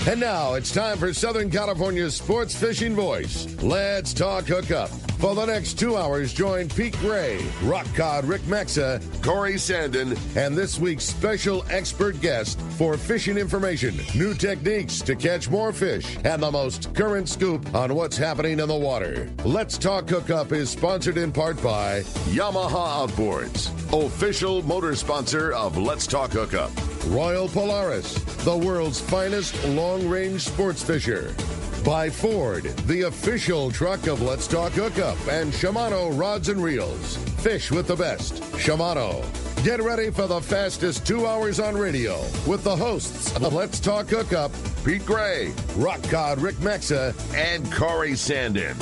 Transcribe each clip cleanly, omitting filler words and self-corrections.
And now it's time for Southern California's sports fishing voice. Let's talk hookup. For the next 2 hours, join Pete Gray, Rock Cod Rick Maxa, Corey Sandin, and this week's special expert guest for fishing information, new techniques to catch more fish, and the most current scoop on what's happening in the water. Let's Talk Hookup is sponsored in part by Yamaha Outboards, official motor sponsor of Let's Talk Hookup. Royal Polaris, the world's finest long-range sports fisher. By Ford, the official truck of Let's Talk Hookup, and Shimano Rods and Reels. Fish with the best. Shimano. Get ready for the fastest 2 hours on radio with the hosts of Let's Talk Hookup, Pete Gray, Rock Cod Rick Maxa, and Corey Sandin.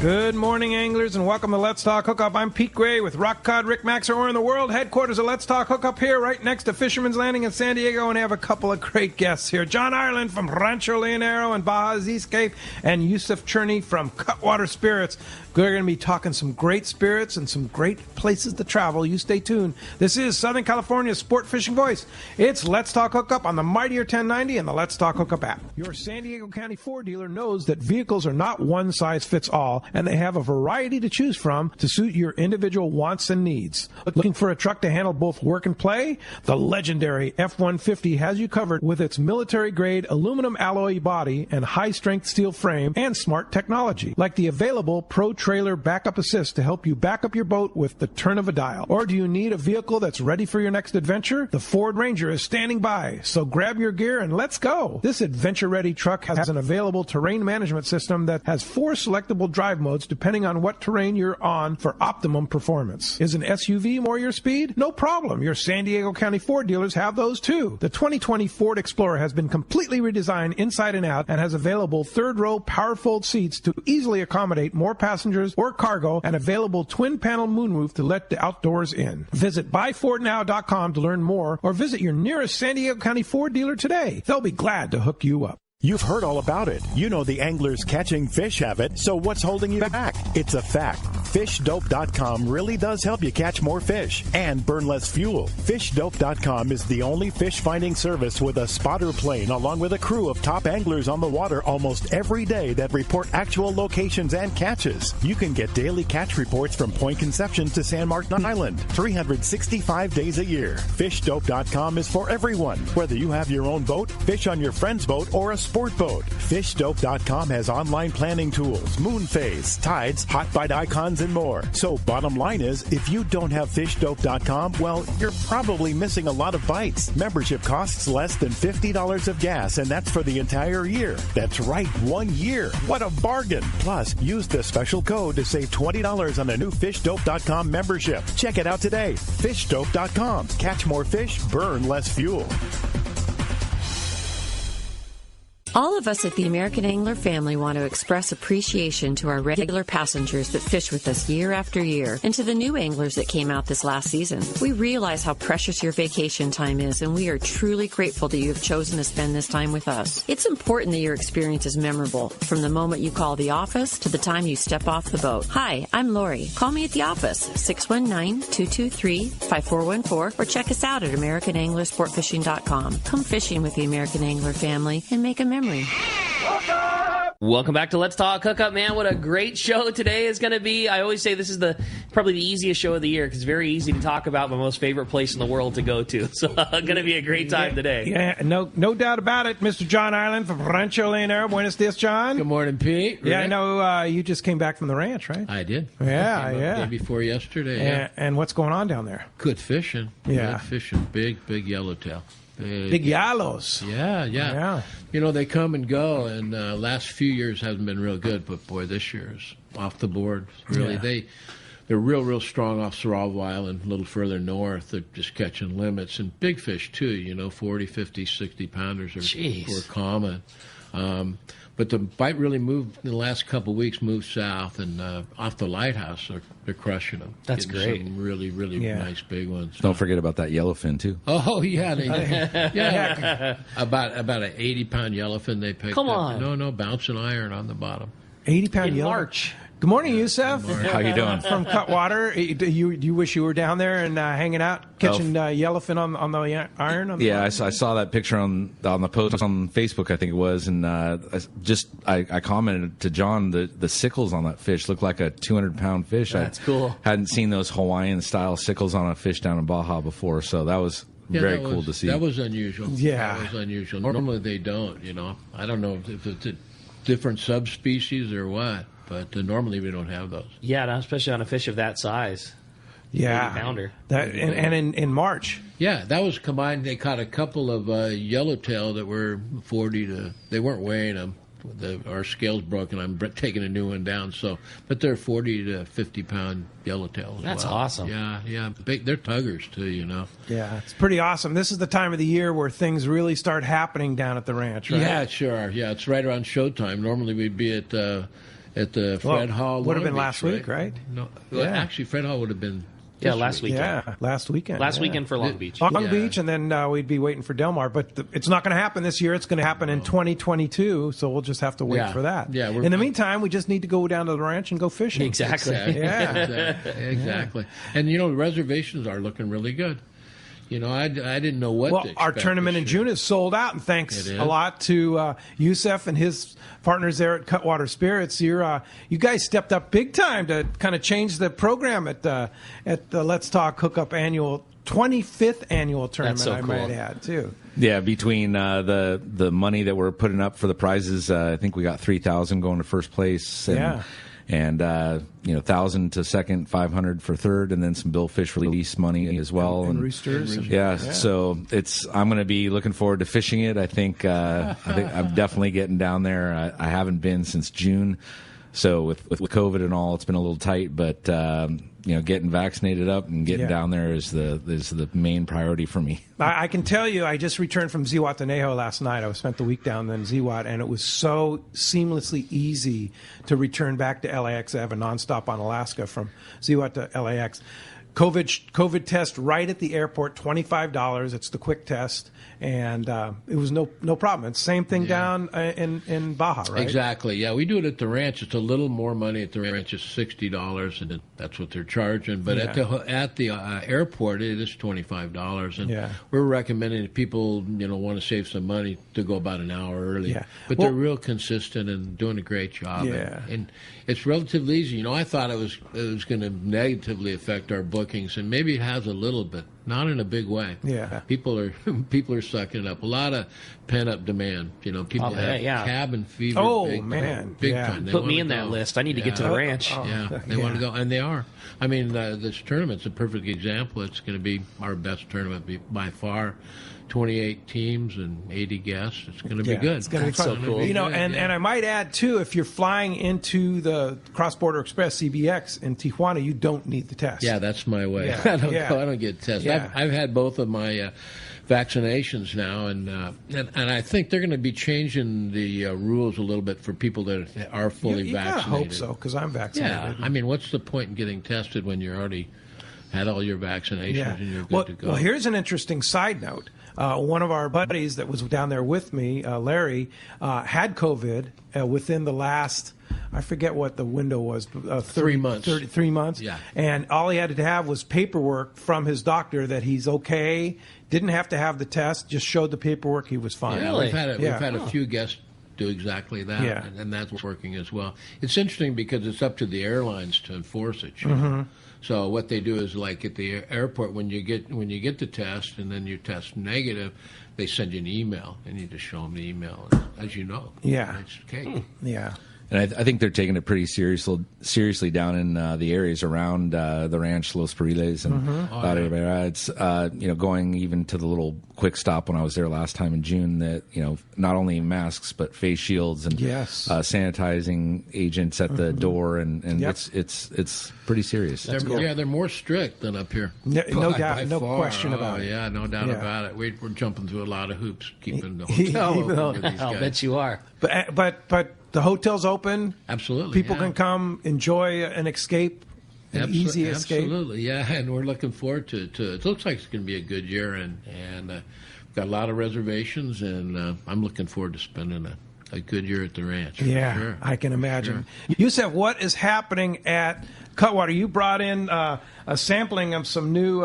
Good morning, anglers, and welcome to Let's Talk Hookup. I'm Pete Gray with Rock Cod Rick Maxa. We're in the world headquarters of Let's Talk Hookup here, right next to Fisherman's Landing in San Diego, and I have a couple of great guests here. John Ireland from Rancho, Leonero, and Baja Seascape, and Yuseff Cherney from Cutwater Spirits. We're going to be talking some great spirits and some great places to travel. You stay tuned. This is Southern California's sport fishing voice. It's Let's Talk Hookup on the Mightier 1090 and the Let's Talk Hookup app. Your San Diego County Ford dealer knows that vehicles are not one size fits all, and they have a variety to choose from to suit your individual wants and needs. Looking for a truck to handle both work and play? The legendary F-150 has you covered with its military-grade aluminum alloy body and high-strength steel frame and smart technology, like the available Pro Trailer Backup Assist to help you back up your boat with the turn of a dial. Or do you need a vehicle that's ready for your next adventure? The Ford Ranger is standing by, so grab your gear and let's go. This adventure-ready truck has an available terrain management system that has 4 selectable drive modes depending on what terrain you're on for optimum performance. Is an SUV more your speed? No problem. Your San Diego County Ford dealers have those too. The 2020 Ford Explorer has been completely redesigned inside and out and has available third-row power-fold seats to easily accommodate more passengers or cargo, and available twin-panel moonroof to let the outdoors in. Visit buyfordnow.com to learn more, or visit your nearest San Diego County Ford dealer today. They'll be glad to hook you up. You've heard all about it. You know the anglers catching fish have it, so what's holding you back? It's a fact. FishDope.com really does help you catch more fish and burn less fuel. FishDope.com is the only fish finding service with a spotter plane along with a crew of top anglers on the water almost every day that report actual locations and catches. You can get daily catch reports from Point Conception to San Martin Island, 365 days a year. FishDope.com is for everyone, whether you have your own boat, fish on your friend's boat, or a sport boat. FishDope.com has online planning tools, moon phase, tides, hot bite icons, and more. So bottom line is, if you don't have FishDope.com, well, you're probably missing a lot of bites. Membership costs less than $50 of gas, and that's for the entire year. That's right, 1 year. What a bargain. Plus, use the special code to save $20 on a new FishDope.com membership. Check it out today. FishDope.com. Catch more fish, burn less fuel. All of us at the American Angler family want to express appreciation to our regular passengers that fish with us year after year, and to the new anglers that came out this last season. We realize how precious your vacation time is, and we are truly grateful that you have chosen to spend this time with us. It's important that your experience is memorable, from the moment you call the office to the time you step off the boat. Hi, I'm Lori. Call me at the office, 619-223-5414, or check us out at AmericanAnglerSportFishing.com. Come fishing with the American Angler family and make a memory. Welcome back to Let's Talk Hookup, man. What a great show today is going to be. I always say this is probably the easiest show of the year because it's very easy to talk about my most favorite place in the world to go to. So going to be a great time today. Yeah, no doubt about it. Mr. John Ireland from Rancho, Leonero. Buenos dias, John. Good morning, Pete. Yeah, I know you just came back from the ranch, right? I did. Yeah. The day before yesterday. Yeah. And what's going on down there? Good fishing. Yeah. Good fishing. Big yellowtail. Big yallows. Yeah. You know, they come and go, and last few years hasn't been real good, but boy, this year is off the board. Really, they're real strong off Saralvo Island, a little further north. They're just catching limits, and big fish too. You know, 40, 50, 60 pounders are common. But the bite really moved in the last couple of weeks, moved south, and off the lighthouse, they're crushing them. That's great. Some really nice big ones. Don't forget about that yellowfin, too. Oh, yeah. About an 80-pound yellowfin they picked up. Come on. No, bouncing iron on the bottom. 80-pound in yellow? March. Good morning, Yuseff. How you doing? From Cutwater. Do you wish you were down there and hanging out, catching yellowfin on the iron? I saw that picture on the post on Facebook, I think it was, and I commented to John the sickles on that fish look like a 200-pound fish. That's cool. Hadn't seen those Hawaiian-style sickles on a fish down in Baja before, so that was very cool to see. That was unusual. Yeah. That was unusual. Normally they don't, I don't know if it's a different subspecies or what. But normally we don't have those. Yeah, not especially on a fish of that size. Yeah, 80-pounder. And in March. Yeah, that was combined. They caught a couple of yellowtail that were 40 to. They weren't weighing them. Our scale's broken. I'm taking a new one down. But they're 40 to 50-pound yellowtails. That's awesome. Yeah, big. They're tuggers too. Yeah, it's pretty awesome. This is the time of the year where things really start happening down at the ranch, right? Yeah, sure. Yeah, it's right around showtime. Normally we'd be at the Fred Hall. Would have been Beach, last week, right? No, actually, Fred Hall would have been. Last weekend. Yeah, last weekend. Last weekend for Long Beach. Long Beach, and then we'd be waiting for Del Mar. But it's not going to happen this year. It's going to happen in 2022, so we'll just have to wait for that. Yeah, in the meantime, we just need to go down to the ranch and go fishing. Exactly. Exactly. And, the reservations are looking really good. I didn't know what to expect. Our tournament in June is sold out, and thanks a lot to Yuseff and his partners there at Cutwater Spirits. You guys stepped up big time to kind of change the program at the Let's Talk Hookup 25th annual tournament. That's so I cool. might add too. Yeah, between the money that we're putting up for the prizes, I think we got $3,000 going to first place. And 1,000 to second, 500 for third, and then some billfish release money as well. And roosters. So I'm going to be looking forward to fishing it. I think I'm definitely getting down there. I haven't been since June, so with COVID and all, it's been a little tight. But getting vaccinated up and getting down there is the main priority for me. I can tell you, I just returned from Zihuatanejo last night. I spent the week down in Zihuat, and it was so seamlessly easy to return back to LAX. I have a nonstop on Alaska from Zihuat to LAX. COVID test right at the airport, $25. It's the quick test, and it was no problem. It's the same thing down in Baja, right? Exactly. Yeah, we do it at the ranch. It's a little more money at the ranch. It's $60, and that's what they're charging. But at the airport, it is $25, and we're recommending that people want to save some money to go about an hour early. Yeah. But they're real consistent and doing a great job. Yeah. And it's relatively easy. I thought it was going to negatively affect our bookings, and maybe it has a little bit, not in a big way. Yeah, people are sucking it up. A lot of pent up demand. People have cabin fever. Oh big man, big time. They put me in that list. I need to get to the ranch. They want to go, and they are. I mean, this tournament's a perfect example. It's going to be our best tournament by far. 28 teams and 80 guests. It's going to be good. It's going to be fun. So cool. And I might add too, if you're flying into the Cross Border Express CBX in Tijuana, you don't need the test. Yeah, that's my way. Yeah. I don't get tested. Yeah. I've had both of my vaccinations now, and I think they're going to be changing the rules a little bit for people that are fully vaccinated. I hope so, because I'm vaccinated. Yeah, I mean, what's the point in getting tested when you're already had all your vaccinations and you're good to go? Well, here's an interesting side note. One of our buddies that was down there with me, Larry, had COVID within the last, I forget what the window was, 3 months. 3 months. Yeah. And all he had to have was paperwork from his doctor that he's okay, didn't have to have the test, just showed the paperwork, he was fine. Yeah, Really? we've had a few guests do exactly that, and that's working as well. It's interesting because it's up to the airlines to enforce it. You know? So what they do is, like at the airport, when you get the test and then you test negative, they send you an email, and you just show them the email, as you know. Yeah. It's cake. Yeah. And I think they're taking it pretty seriously down in the areas around the ranch, Los Periles, and it's going even to the little quick stop when I was there last time in June. That not only masks but face shields and sanitizing agents at the door, and it's pretty serious. They're more strict than up here. No doubt, no question about it. Yeah, no doubt about it. We're jumping through a lot of hoops keeping the hotel open for these guys. I'll bet you are. But the hotel's open. Absolutely. People can come enjoy an escape, easy escape. Absolutely, yeah. And we're looking forward to it. It looks like it's going to be a good year, and we've got a lot of reservations, and I'm looking forward to spending a good year at the ranch. Yeah, sure. I can imagine. Yuseff, what is happening at Cutwater? You brought in a sampling of some new,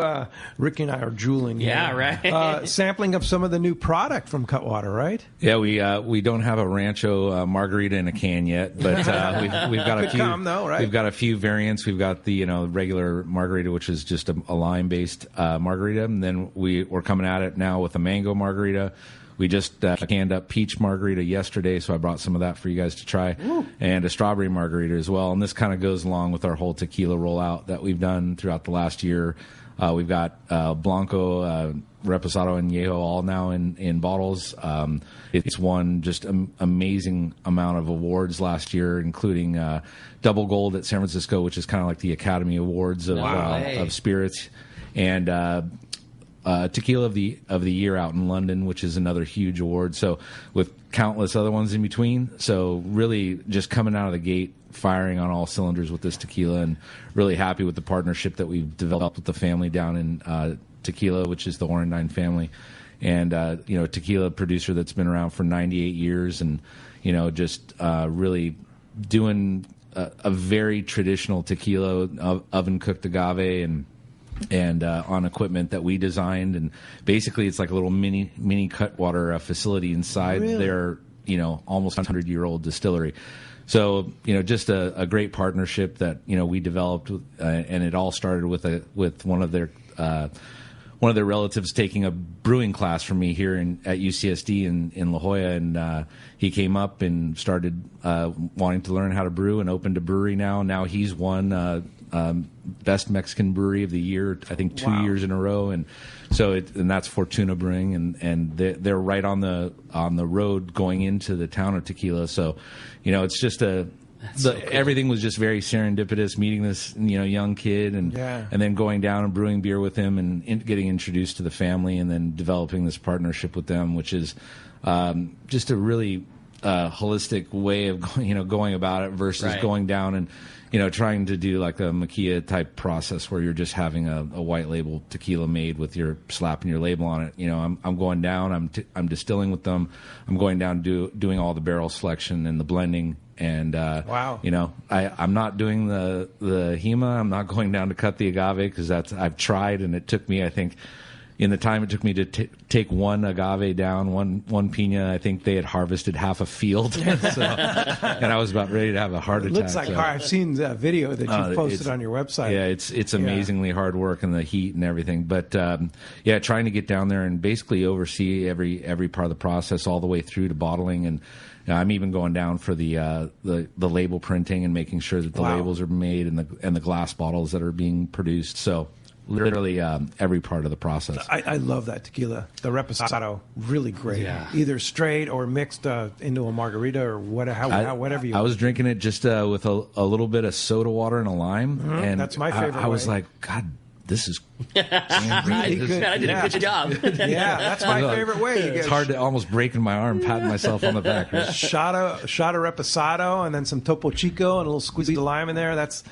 Ricky and I are drooling. Yeah, right. Sampling of some of the new product from Cutwater, right? Yeah, we don't have a Rancho margarita in a can yet, but we've got a few. Right? We've got a few variants. We've got the regular margarita, which is just a lime based margarita, and then we're coming at it now with a mango margarita. We just canned up peach margarita yesterday, so I brought some of that for you guys to try, and a strawberry margarita as well. And this kind of goes along with our whole tequila rollout that we've done throughout the last year. We've got Blanco, Reposado, and Añejo all now in bottles. It's won just an amazing amount of awards last year, including double gold at San Francisco, which is kind of like the Academy Awards of spirits, and Tequila of the Year out in London, which is another huge award. So with countless other ones in between. So really just coming out of the gate, firing on all cylinders with this tequila, and really happy with the partnership that we've developed with the family down in Tequila, which is the Oranine family. And, tequila producer that's been around for 98 years and, just really doing a very traditional tequila, oven cooked agave and on equipment that we designed, and basically it's like a little mini Cutwater facility inside their almost 100-year-old distillery. So just a great partnership that we developed, and it all started with one of their relatives taking a brewing class from me here at UCSD in La Jolla, and he came up and started wanting to learn how to brew and opened a brewery now. Now he's won Best Mexican Brewery of the Year, I think 2 years in a row, and so and that's Fortuna Brewing, and they're right on the road going into the town of Tequila. So it's just so cool. Everything was just very serendipitous, meeting this young kid and then going down and brewing beer with him and getting introduced to the family, and then developing this partnership with them, which is just a really holistic way of going about it versus going down and trying to do like a maquilla type process where you're just having a white label tequila made with your slapping your label on it. I'm going down, I'm distilling with them, I'm going down doing all the barrel selection and the blending. And I'm not doing the HEMA. I'm not going down to cut the agave because I've tried, and it took me, I think, in the time it took me to take one agave down, one pina, I think they had harvested half a field, and I was about ready to have a heart attack. It looks like I've seen the video that you posted on your website. Yeah, it's amazingly hard work and the heat and everything. But trying to get down there and basically oversee every part of the process all the way through to bottling, and I'm even going down for the label printing and making sure that the labels are made and the glass bottles that are being produced. So literally every part of the process. I love that tequila, the Reposado, really great. Yeah. Either straight or mixed into a margarita or whatever you. I was drinking it just with a little bit of soda water and a lime, and that's my favorite. I was like, God, this is really good. I did a good job. Yeah, that's my favorite way. It's hard to almost breaking my arm, patting myself on the back. Right? Shot of Reposado and then some Topo Chico and a little squeeze of lime in there. That's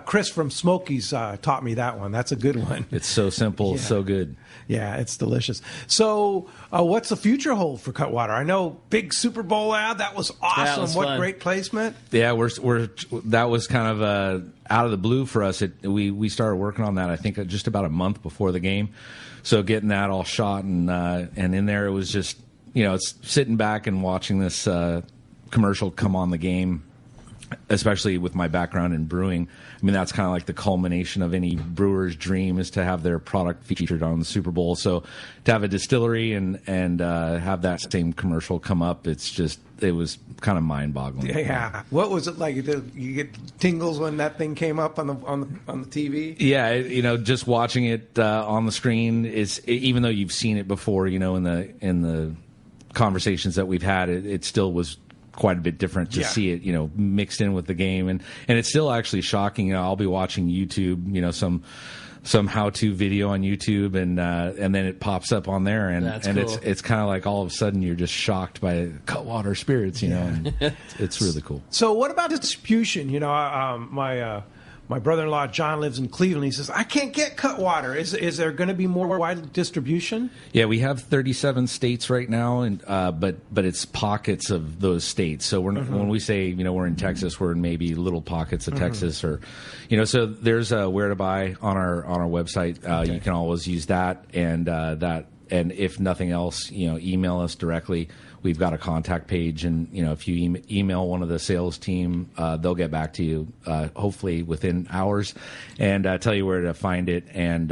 Chris from Smokies taught me that one. That's a good one. It's so simple, so good. Yeah, it's delicious. So, what's the future hold for Cutwater? I know big Super Bowl ad. That was awesome. That was fun. Great placement. Yeah, that was kind of out of the blue for us. We started working on that, I think, just about a month before the game. So getting that all shot and in there, it was just it's sitting back and watching this commercial come on the game. Especially with my background in brewing, I mean, that's kind of like the culmination of any brewer's dream is to have their product featured on the Super Bowl. So to have a distillery and have that same commercial come up, it was kind of mind-boggling. Yeah. What was it like? You get tingles when that thing came up on the TV? Yeah, just watching it on the screen is, even though you've seen it before, in the conversations that we've had, it still was quite a bit different to see it, mixed in with the game, and it's still actually shocking. I'll be watching YouTube, some how-to video on YouTube, and then it pops up on there, and cool. it's kind of like all of a sudden you're just shocked by Cutwater spirits, and it's really cool. So what about distribution? My brother-in-law John lives in Cleveland. He says, I can't get Cutwater. Is there going to be more wide distribution? Yeah, we have 37 states right now, and but it's pockets of those states. So when we say we're in Texas, we're in maybe little pockets of Texas, or so there's a where to buy on our website. You can always use that, and if nothing else, email us directly. We've got a contact page, and if you email one of the sales team, they'll get back to you hopefully within hours, and tell you where to find it. And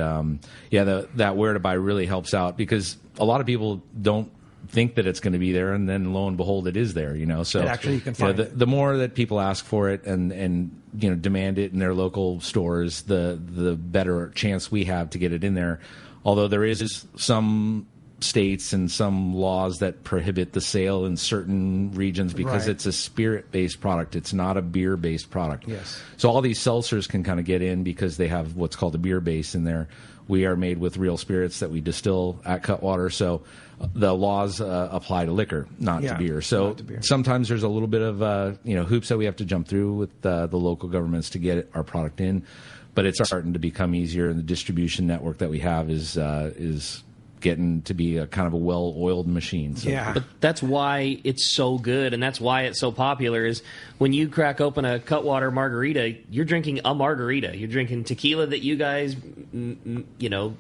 that where to buy really helps out, because a lot of people don't think that it's going to be there, and then lo and behold, it is there. So and actually, you can find it. The more that people ask for it and demand it in their local stores, the better chance we have to get it in there. Although there is some states and some laws that prohibit the sale in certain regions because it's a spirit-based product. It's not a beer-based product. Yes. So all these seltzers can kind of get in because they have what's called a beer base in there. We are made with real spirits that we distill at Cutwater, so the laws apply to liquor, not to beer. So sometimes there's a little bit of hoops that we have to jump through with the local governments to get our product in, but it's starting to become easier, and the distribution network that we have is getting to be a kind of a well-oiled machine. So. Yeah. But that's why it's so good, and that's why it's so popular, is when you crack open a Cutwater margarita, you're drinking a margarita. You're drinking tequila that you guys,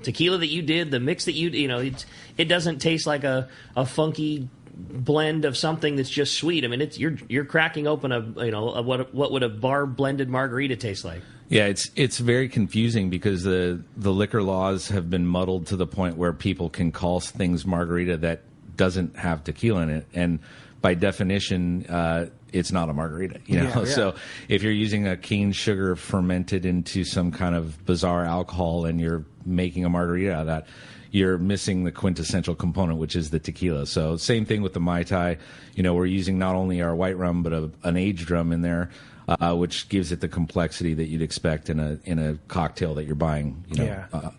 tequila that you did, the mix that it doesn't taste like a funky blend of something that's just sweet. I mean, you're cracking open what would a bar blended margarita taste like? Yeah, it's very confusing because the liquor laws have been muddled to the point where people can call things margarita that doesn't have tequila in it, and by definition, it's not a margarita. So if you're using a cane sugar fermented into some kind of bizarre alcohol and you're making a margarita out of that, you're missing the quintessential component, which is the tequila. So same thing with the Mai Tai. We're using not only our white rum, but an aged rum in there, which gives it the complexity that you'd expect in a cocktail that you're buying,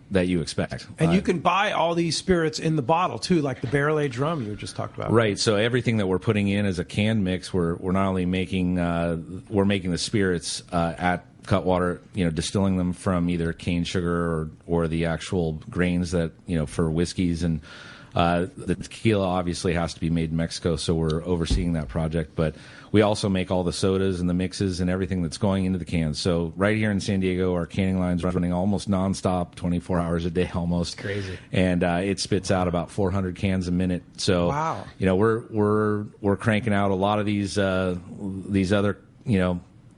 that you expect. And you can buy all these spirits in the bottle, too, like the barrel-aged rum you were just talking about. Right. So everything that we're putting in as a canned mix, we're not only making we're making the spirits at Cutwater, distilling them from either cane sugar or the actual grains that, for whiskeys, and the tequila obviously has to be made in Mexico, so we're overseeing that project. But we also make all the sodas and the mixes and everything that's going into the cans. So right here in San Diego, our canning line's running almost nonstop, 24 hours a day almost. Crazy. And it spits out about 400 cans a minute. So wow. We're cranking out a lot of these other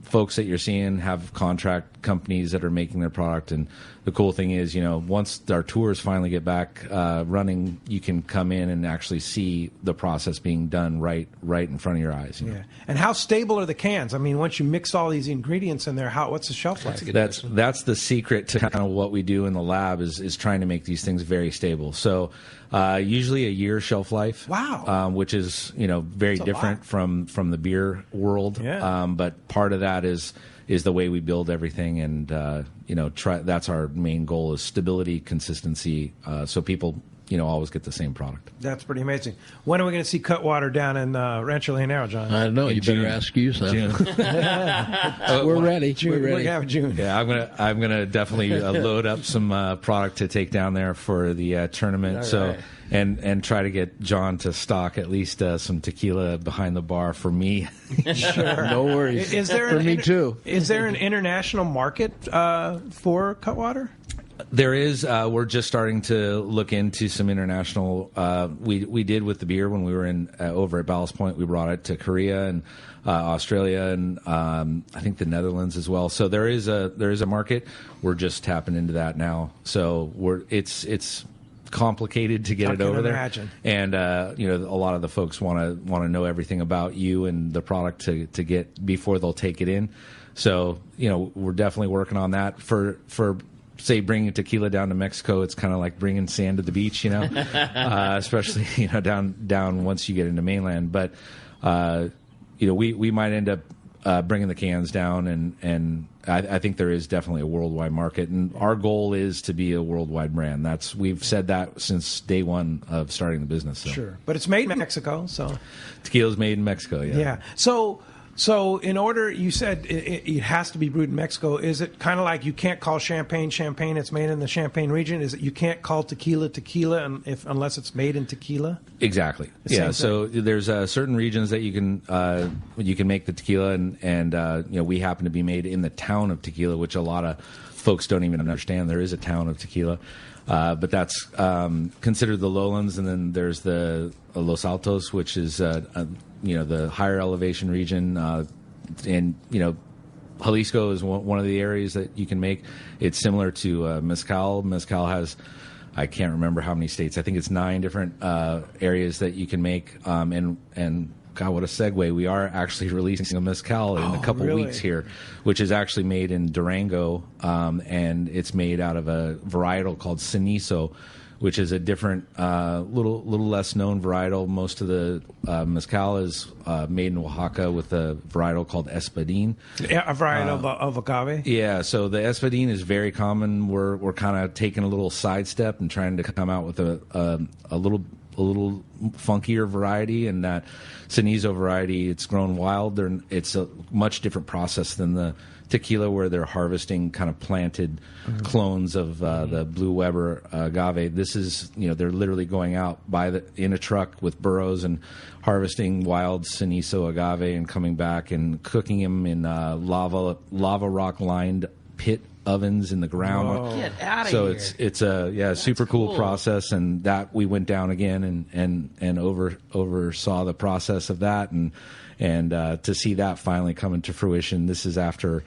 folks that you're seeing have contract companies that are making their product. And the cool thing is, once our tours finally get back running, you can come in and actually see the process being done right in front of your eyes. Yeah. And how stable are the cans? I mean, once you mix all these ingredients in there, what's the shelf life? That's the secret to kind of what we do in the lab is trying to make these things very stable. So usually a year shelf life. Wow. Which is very different from the beer world. Yeah. But part of that is the way we build everything, and that's our main goal, is stability, consistency, so people always get the same product. That's pretty amazing. When are we going to see Cutwater down in Rancho Leonero, John? I don't know. You better ask Yuseff. We're ready. June. We're ready. We have June. Yeah, I'm gonna definitely load up some product to take down there for the tournament. All so right. and try to get John to stock at least some tequila behind the bar for me. Sure. No worries. Is there for me too? Is there an international market for Cutwater? There is. We're just starting to look into some international. We did with the beer when we were in over at Ballast Point. We brought it to Korea and Australia and I think the Netherlands as well. So there is a market. We're just tapping into that now. So it's complicated to get it over there. And a lot of the folks want to know everything about you and the product to get before they'll take it in. So we're definitely working on that for. Say bringing tequila down to Mexico, it's kind of like bringing sand to the beach, especially down once you get into mainland. But we might end up bringing the cans down, and I think there is definitely a worldwide market, and our goal is to be a worldwide brand. We've said that since day one of starting the business. So. Sure, but it's made in Mexico, so tequila's made in Mexico. Yeah. Yeah. So. So in order, you said it has to be brewed in Mexico. Is it kind of like you can't call champagne champagne? It's made in the Champagne region. Is it you can't call tequila tequila unless it's made in tequila? Exactly. Yeah. So there's certain regions that you can make the tequila, and we happen to be made in the town of Tequila, which a lot of folks don't even understand. There is a town of Tequila, but that's considered the lowlands, and then there's the Los Altos, which is the higher elevation region, and Jalisco is one of the areas that you can make. It's similar to mezcal. Mezcal has, I can't remember how many states. I think it's 9 different areas that you can make. And God, what a segue! We are actually releasing a mezcal in a couple weeks here, which is actually made in Durango, and it's made out of a varietal called Cenizo, which is a different, little less known varietal. Most of the mezcal is made in Oaxaca with a varietal called Espadín. Yeah, a varietal of agave? Yeah, so the Espadín is very common. We're kind of taking a little sidestep and trying to come out with a little funkier variety, and that Cenizo variety, it's grown wild. It's a much different process than the tequila, where they're harvesting kind of planted clones of the Blue Weber agave. This is, they're literally going out in a truck with burros and harvesting wild Cenizo agave and coming back and cooking them in lava rock lined pit ovens in the ground. Whoa. Get out of so here. it's a super cool process, and that we went down again and oversaw the process of that, and to see that finally come into fruition. This is after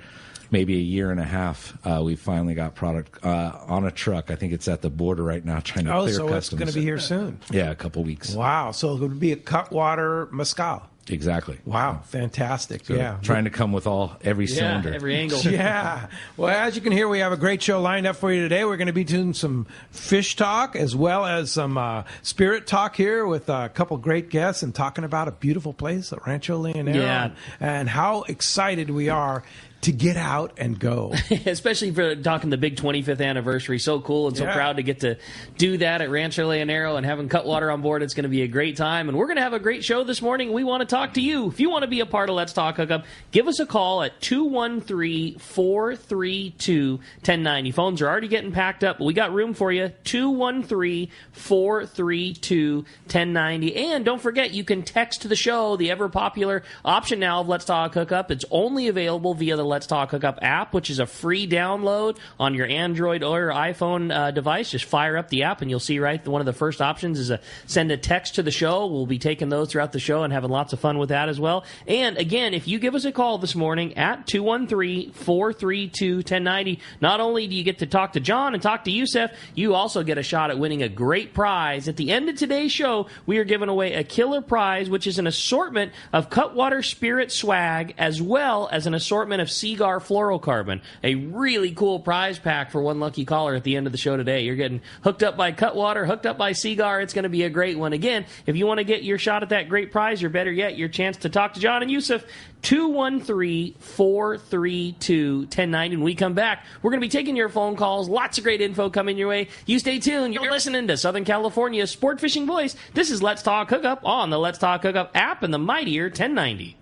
maybe a year and a half. We finally got product on a truck. I think it's at the border right now trying to clear customs. It's going to be here soon. Yeah, a couple weeks. Wow. So it would be a Cutwater mezcal. Exactly. Wow, fantastic. So trying to come with every cylinder. Every angle. Yeah. Well, as you can hear, we have a great show lined up for you today. We're going to be doing some fish talk as well as some spirit talk here with a couple great guests and talking about a beautiful place, Rancho Leonero, and how excited we are to get out and go. Especially for talking the big 25th anniversary. So cool and so proud to get to do that at Rancho Leonero and having Cutwater on board. It's going to be a great time. And we're going to have a great show this morning. We want to talk to you. If you want to be a part of Let's Talk Hookup, give us a call at 213-432-1090. Phones are already getting packed up, but we got room for you. 213-432-1090. And don't forget, you can text the show, the ever-popular option now of Let's Talk Hookup. It's only available via the Let's Talk Hookup app, which is a free download on your Android or iPhone device. Just fire up the app and you'll see one of the first options is send a text to the show. We'll be taking those throughout the show and having lots of fun with that as well. And again, if you give us a call this morning at 213-432-1090, not only do you get to talk to John and talk to Yuseff, you also get a shot at winning a great prize. At the end of today's show, we are giving away a killer prize, which is an assortment of Cutwater Spirit swag as well as an assortment of Seagar fluorocarbon. A really cool prize pack for one lucky caller at the end of the show today. You're getting hooked up by Cutwater, hooked up by Seagar. It's going to be a great one. Again, if you want to get your shot at that great prize, or better yet, your chance to talk to John and Yuseff, 213-432-1090. When we come back, we're going to be taking your phone calls. Lots of great info coming your way. You stay tuned. You're listening to Southern California's sport fishing voice. This is Let's Talk Hookup on the Let's Talk Hookup app and the mightier 1090.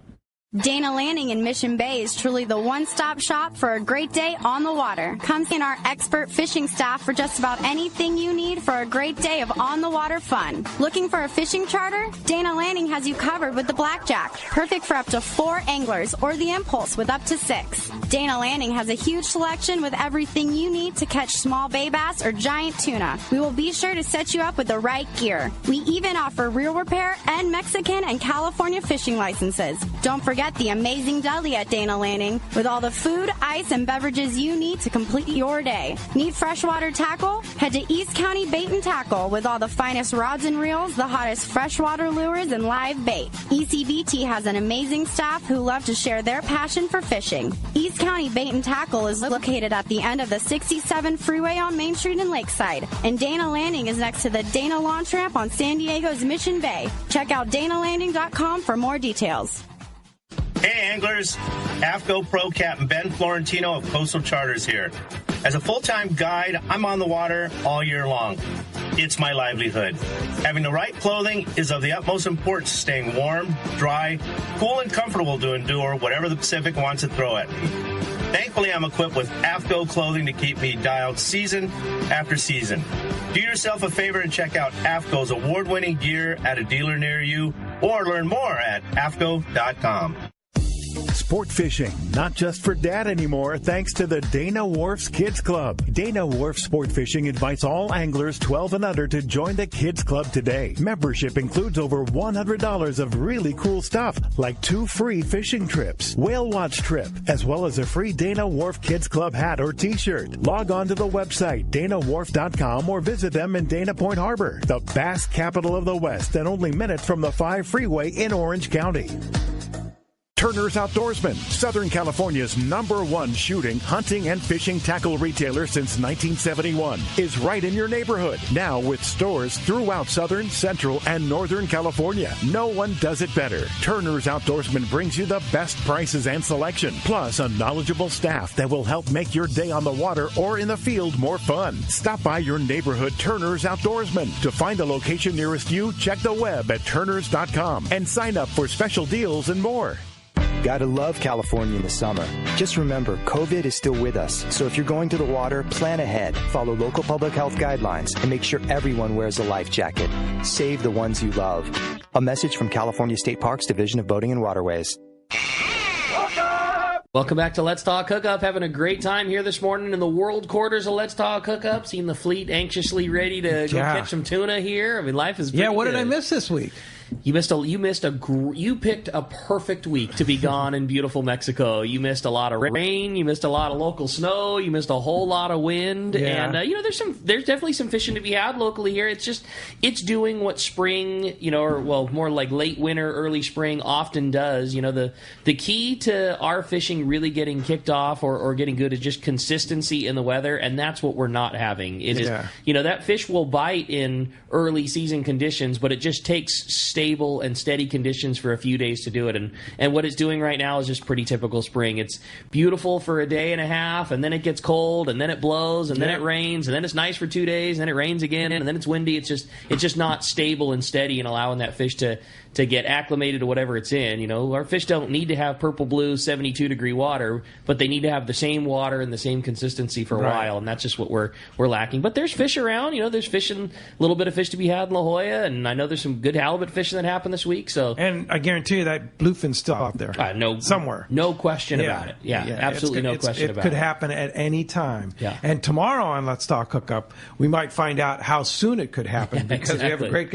Dana Landing in Mission Bay is truly the one-stop shop for a great day on the water. Come see our expert fishing staff for just about anything you need for a great day of on-the-water fun. Looking for a fishing charter? Dana Landing has you covered with the Blackjack, perfect for up to 4 anglers, or the Impulse with up to 6. Dana Landing has a huge selection with everything you need to catch small bay bass or giant tuna. We will be sure to set you up with the right gear. We even offer reel repair and Mexican and California fishing licenses. Don't forget the amazing deli at Dana Landing with all the food, ice, and beverages you need to complete your day. Need freshwater tackle? Head to East County Bait and Tackle with all the finest rods and reels, the hottest freshwater lures, and live bait. ECBT has an amazing staff who love to share their passion for fishing. East County Bait and Tackle is located at the end of the 67 freeway on Main Street in Lakeside, and Dana Landing is next to the Dana Launch Ramp on San Diego's Mission Bay. Check out danalanding.com for more details. Hey anglers, AFCO Pro Captain Ben Florentino of Coastal Charters here. As a full-time guide, I'm on the water all year long. it's my livelihood. Having the right clothing is of the utmost importance, staying warm, dry, cool, and comfortable to endure whatever the Pacific wants to throw at me. Thankfully, I'm equipped with AFCO clothing to keep me dialed season after season. Do yourself a favor and check out AFCO's award-winning gear at a dealer near you, or learn more at AFCO.com. Sport fishing, not just for dad anymore, thanks to the Dana Wharf's Kids Club. Dana Wharf Sport Fishing invites all anglers 12 and under to join the Kids Club today. Membership includes over $100 of really cool stuff, like 2 free fishing trips, whale watch trip, as well as a free Dana Wharf Kids Club hat or t-shirt. Log on to the website, danawharf.com, or visit them in Dana Point Harbor, the bass capital of the West, and only minutes from the 5 freeway in Orange County. Turner's Outdoorsman, Southern California's #1 shooting, hunting, and fishing tackle retailer since 1971, is right in your neighborhood. Now with stores throughout Southern, Central, and Northern California. No one does it better. Turner's Outdoorsman brings you the best prices and selection, plus a knowledgeable staff that will help make your day on the water or in the field more fun. Stop by your neighborhood Turner's Outdoorsman. To find the location nearest you, check the web at turners.com and sign up for special deals and more. Gotta love California in the summer. Just remember, COVID is still with us. So if you're going to the water, plan ahead, follow local public health guidelines, and make sure everyone wears a life jacket. Save the ones you love. A message from California State Parks Division of Boating and Waterways. Welcome back to Let's Talk Hookup. Having a great time here this morning in the world quarters of Let's Talk Hookup. Seeing the fleet anxiously ready to go catch some tuna here. I mean, life is pretty what good. did I miss this week? You picked a perfect week to be gone in beautiful Mexico. You missed a lot of rain. You missed a lot of local snow. You missed a whole lot of wind. Yeah. And there's definitely some fishing to be had locally here. It's doing what spring, or more like late winter, early spring often does. The key to our fishing really getting kicked off or getting good is just consistency in the weather, and that's what we're not having. It is, that fish will bite in early season conditions, but it just takes stable and steady conditions for a few days to do it. And what it's doing right now is just pretty typical spring. It's beautiful for a day and a half, and then it gets cold, and then it blows, and then it rains, and then it's nice for 2 days, and then it rains again, and then it's windy. It's just not stable and steady and allowing that fish to get acclimated to whatever it's in. Our fish don't need to have purple blue 72-degree water, but they need to have the same water and the same consistency for a while, and that's just what we're lacking. But there's fish around. There's a little bit of fish to be had in La Jolla, and I know there's some good halibut fishing that happened this week. And I guarantee you that bluefin's still out there. Somewhere. No question about it. Yeah, absolutely no question about it. It could happen at any time. Yeah. And tomorrow on Let's Talk Hookup, we might find out how soon it could happen, because we have a great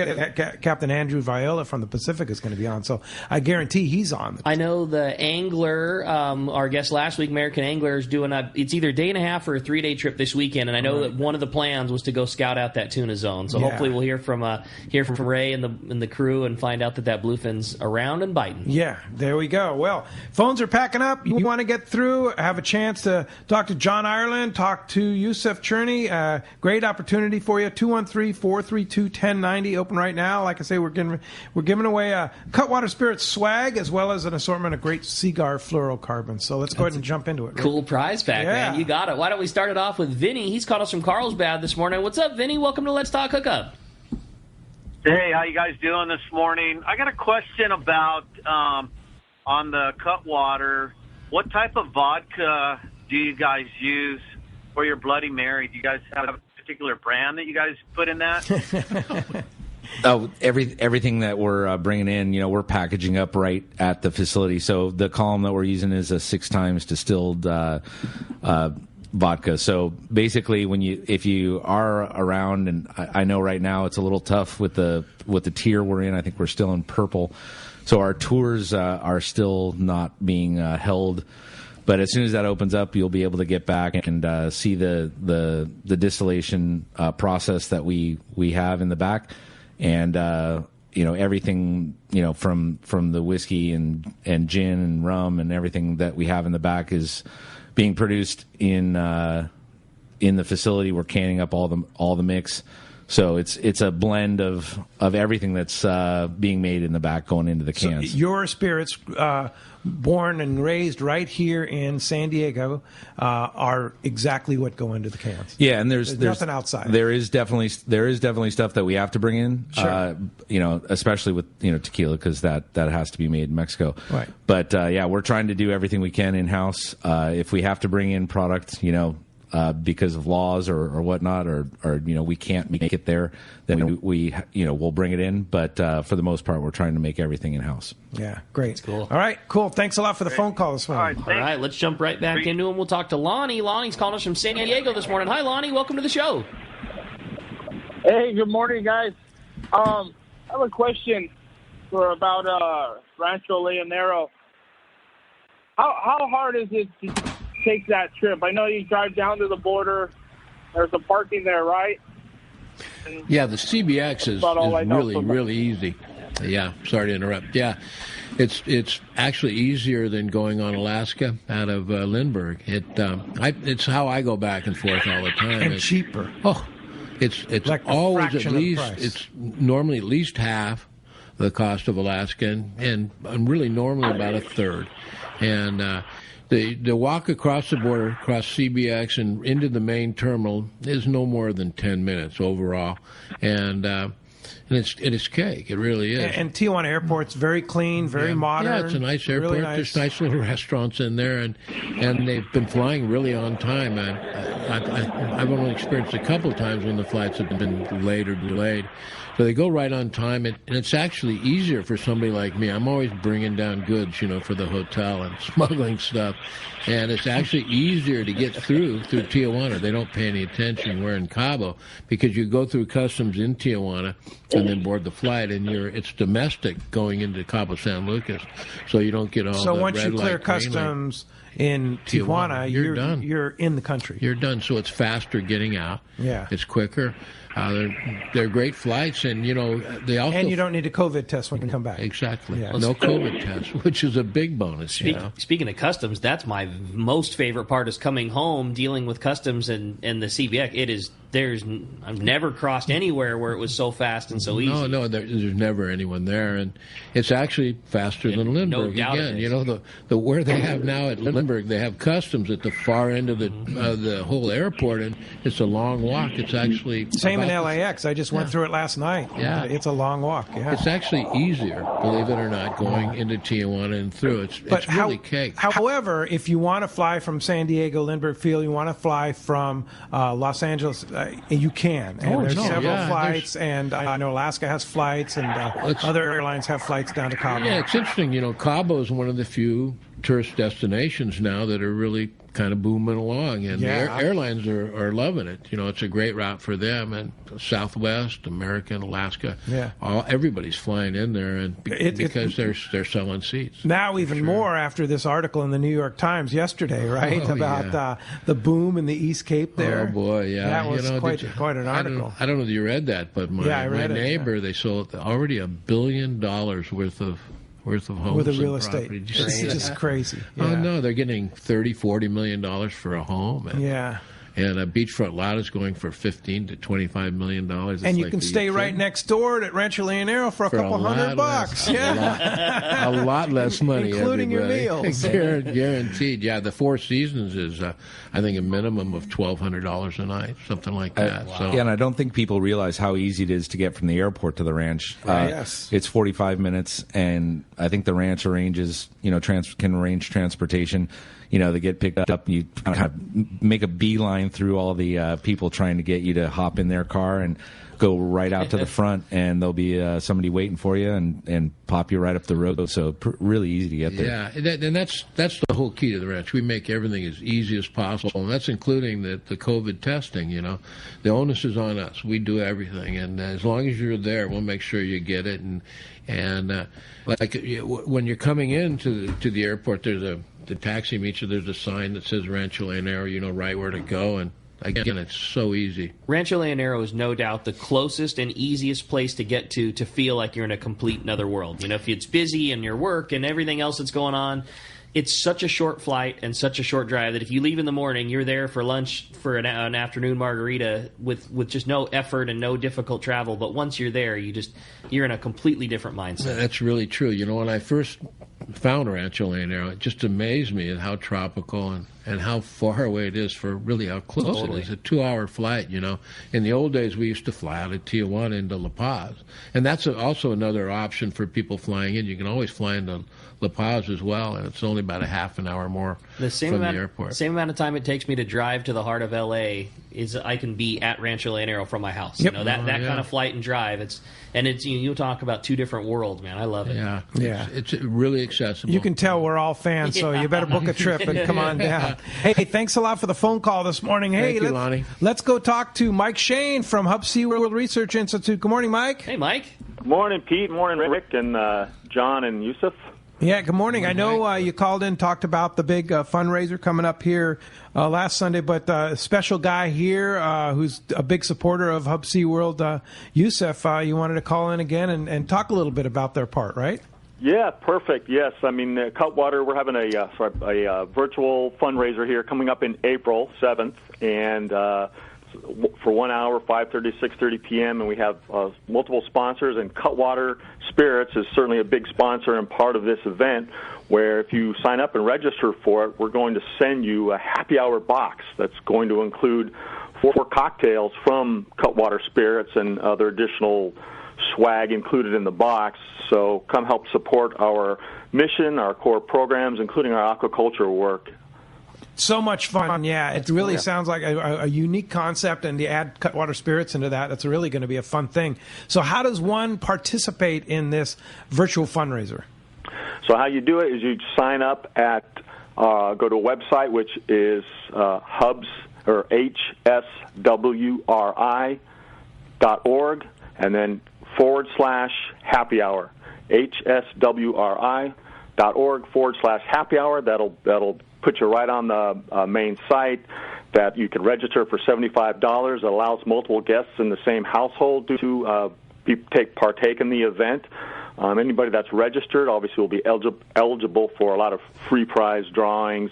Captain Andrew Viola from the Pacific is going to be on. So I guarantee he's on. I know the angler, our guest last week, American Angler, is doing it's either a day and a half or a 3-day trip this weekend. And I know that one of the plans was to go scout out that tuna zone. So hopefully we'll hear from Ray and the crew and find out that bluefin's around and biting. Yeah, there we go. Well, phones are packing up. You want to get through, have a chance to talk to John Ireland, talk to Yuseff Cherney. Great opportunity for you. 213-432-1090. Open right now. Like I say, we're giving away a Cutwater Spirits swag, as well as an assortment of great Seagar fluorocarbons. So let's go ahead and jump into it. Cool prize pack, man. You got it. Why don't we start it off with Vinny? He's called us from Carlsbad this morning. What's up, Vinny? Welcome to Let's Talk Hookup. Hey, how you guys doing this morning? I got a question about on the Cutwater. What type of vodka do you guys use for your Bloody Mary? Do you guys have a particular brand that you guys put in that? Everything that we're bringing in, we're packaging up right at the facility. So the column that we're using is a 6 times distilled vodka. So basically, if you are around, and I know right now it's a little tough with the tier we're in. I think we're still in purple, so our tours are still not being held. But as soon as that opens up, you'll be able to get back and see the distillation process that we have in the back. And everything from the whiskey and gin and rum and everything that we have in the back is being produced in the facility. We're canning up all the mix, So it's a blend of everything that's being made in the back going into the cans. So your spirits, born and raised right here in San Diego, are exactly what go into the cans. Yeah, and there's nothing outside. There is definitely stuff that we have to bring in. Sure. Especially with tequila, because that has to be made in Mexico. Right. But we're trying to do everything we can in house. If we have to bring in product, because of laws or whatnot, or we can't make it there, then we'll bring it in. But for the most part, we're trying to make everything in house. Yeah, great. That's cool. All right, cool. Thanks a lot for the phone call this morning. All right, let's jump right back into him. We'll talk to Lonnie. Lonnie's calling us from San Diego this morning. Hi, Lonnie. Welcome to the show. Hey, good morning, guys. I have a question about Rancho Leonero. How hard is it to take that trip? I know you drive down to the border. There's a parking there, right? Yeah, the CBX is really easy. Yeah, sorry to interrupt. Yeah, it's actually easier than going on Alaska out of Lindbergh. It's how I go back and forth all the time. And cheaper. Oh, it's like always at least, it's normally at least half the cost of Alaska, and really normally about a third. And the walk across the border, across CBX and into the main terminal is no more than 10 minutes overall. And it's cake. It really is. And Tijuana Airport's very clean, very modern. Yeah, it's a nice airport. Really nice. There's nice little restaurants in there, and they've been flying really on time. I've only experienced a couple of times when the flights have been late or delayed. So they go right on time, and it's actually easier for somebody like me. I'm always bringing down goods, for the hotel and smuggling stuff, and it's actually easier to get through Tijuana. They don't pay any attention. We're in Cabo because you go through customs in Tijuana and then board the flight, and it's domestic going into Cabo San Lucas, so you don't get all So the once red you clear light, green light. customs in Tijuana, you're done. You're in the country. You're done. So it's faster getting out. Yeah. It's quicker. They're great flights, and they also. And you don't need a COVID test when you come back. Exactly. Yeah. No COVID test, which is a big bonus. Speaking of customs, that's my most favorite part is coming home, dealing with customs and the CBX. I've never crossed anywhere where it was so fast and so easy. No, there's never anyone there, and it's actually faster than Lindbergh. No doubt Again, the where they have now at Lindbergh, they have customs at the far end of the whole airport, and it's a long walk. It's actually same in LAX. I just went through it last night. Yeah, it's a long walk. Yeah, it's actually easier, believe it or not, going into Tijuana and through. It's really cake. However, if you want to fly from San Diego Lindbergh Field, you want to fly from Los Angeles, you can. And there's several flights, and I know Alaska has flights, and other airlines have flights down to Cabo. Yeah, it's interesting. Cabo is one of the few tourist destinations now that are really kind of booming along, and the airlines are loving it. It's a great route for them, and Southwest, American, Alaska, everybody's flying in there, and because they're selling seats. Now even more after this article in the New York Times yesterday, right, about the boom in the East Cape there. Oh boy, yeah, that was quite an article. I don't know if you read that, but my neighbor, they sold already $1 billion worth of homes with a real estate. It's just crazy. Yeah. Oh no, they're getting $30-40 million for a home. And a beachfront lot is going for $15 to $25 million. And you can stay right next door at Rancho Leonero for a couple $100. A lot less money, including your meals. Guaranteed. Yeah, the Four Seasons is, I think, a minimum of $1,200 a night, something like that. Yeah, and I don't think people realize how easy it is to get from the airport to the ranch. Yes, it's 45 minutes, and I think the ranch arranges, can arrange transportation. They get picked up. You kind of make a beeline through all the people trying to get you to hop in their car and go right out to the front, and there'll be somebody waiting for you and pop you right up the road. So really easy to get there. Yeah, and that's the whole key to the ranch. We make everything as easy as possible, and that's including the COVID testing. The onus is on us. We do everything, and as long as you're there, we'll make sure you get it. And when you're coming into the airport, the taxi meets you. There's a sign that says Rancho Leonero. You know right where to go, and again, it's so easy. Rancho Leonero is no doubt the closest and easiest place to get to feel like you're in a complete another world. If it's busy and your work and everything else that's going on, it's such a short flight and such a short drive that if you leave in the morning, you're there for lunch for an afternoon margarita with just no effort and no difficult travel. But once you're there, you're in a completely different mindset. That's really true. You know, when I first found Rancho Leonero, it just amazed me at how tropical and how far away it is for really how close it is. A 2-hour flight, you know. In the old days, we used to fly out of Tijuana into La Paz. And that's also another option for people flying in. You can always fly into La Paz as well, and it's only about a half an hour more from the airport. Same amount of time it takes me to drive to the heart of L.A. is I can be at Rancho Leonero from my house. Yep. You know, that kind of flight and drive. It's you talk about two different worlds, man. I love it. Yeah. It's really accessible. You can tell we're all fans, so you better book a trip and come on down. Hey, thanks a lot for the phone call this morning. Hey, Thank you, Lonnie. Let's go talk to Mike Shane from Hub SeaWorld Research Institute. Good morning, Mike. Hey, Mike. Good morning, Pete. Morning, Rick, and John and Yuseff. Yeah, good morning. I know you called in, talked about the big fundraiser coming up here last Sunday, but a special guy here who's a big supporter of Hub SeaWorld, Yuseff, you wanted to call in again and talk a little bit about their part, right? Yeah, perfect. Yes, I mean, Cutwater, we're having a virtual fundraiser here coming up in April 7th, and for 1 hour, 5:30 to 6:30 p.m., and we have multiple sponsors, and Cutwater Spirits is certainly a big sponsor and part of this event, where if you sign up and register for it, we're going to send you a happy hour box that's going to include 4 cocktails from Cutwater Spirits and other additional swag included in the box. So come help support our mission, our core programs, including our aquaculture work. So much fun, yeah. It really sounds like a unique concept, and to add Cutwater Spirits into that, it's really going to be a fun thing. So how does one participate in this virtual fundraiser? So how you do it is you sign up at, go to a website, which is hswri.org, and then /happy hour, hswri.org/happy hour. That'll put you right on the main site. That you can register for $75. It allows multiple guests in the same household to partake in the event. Anybody that's registered obviously will be eligible for a lot of free prize drawings,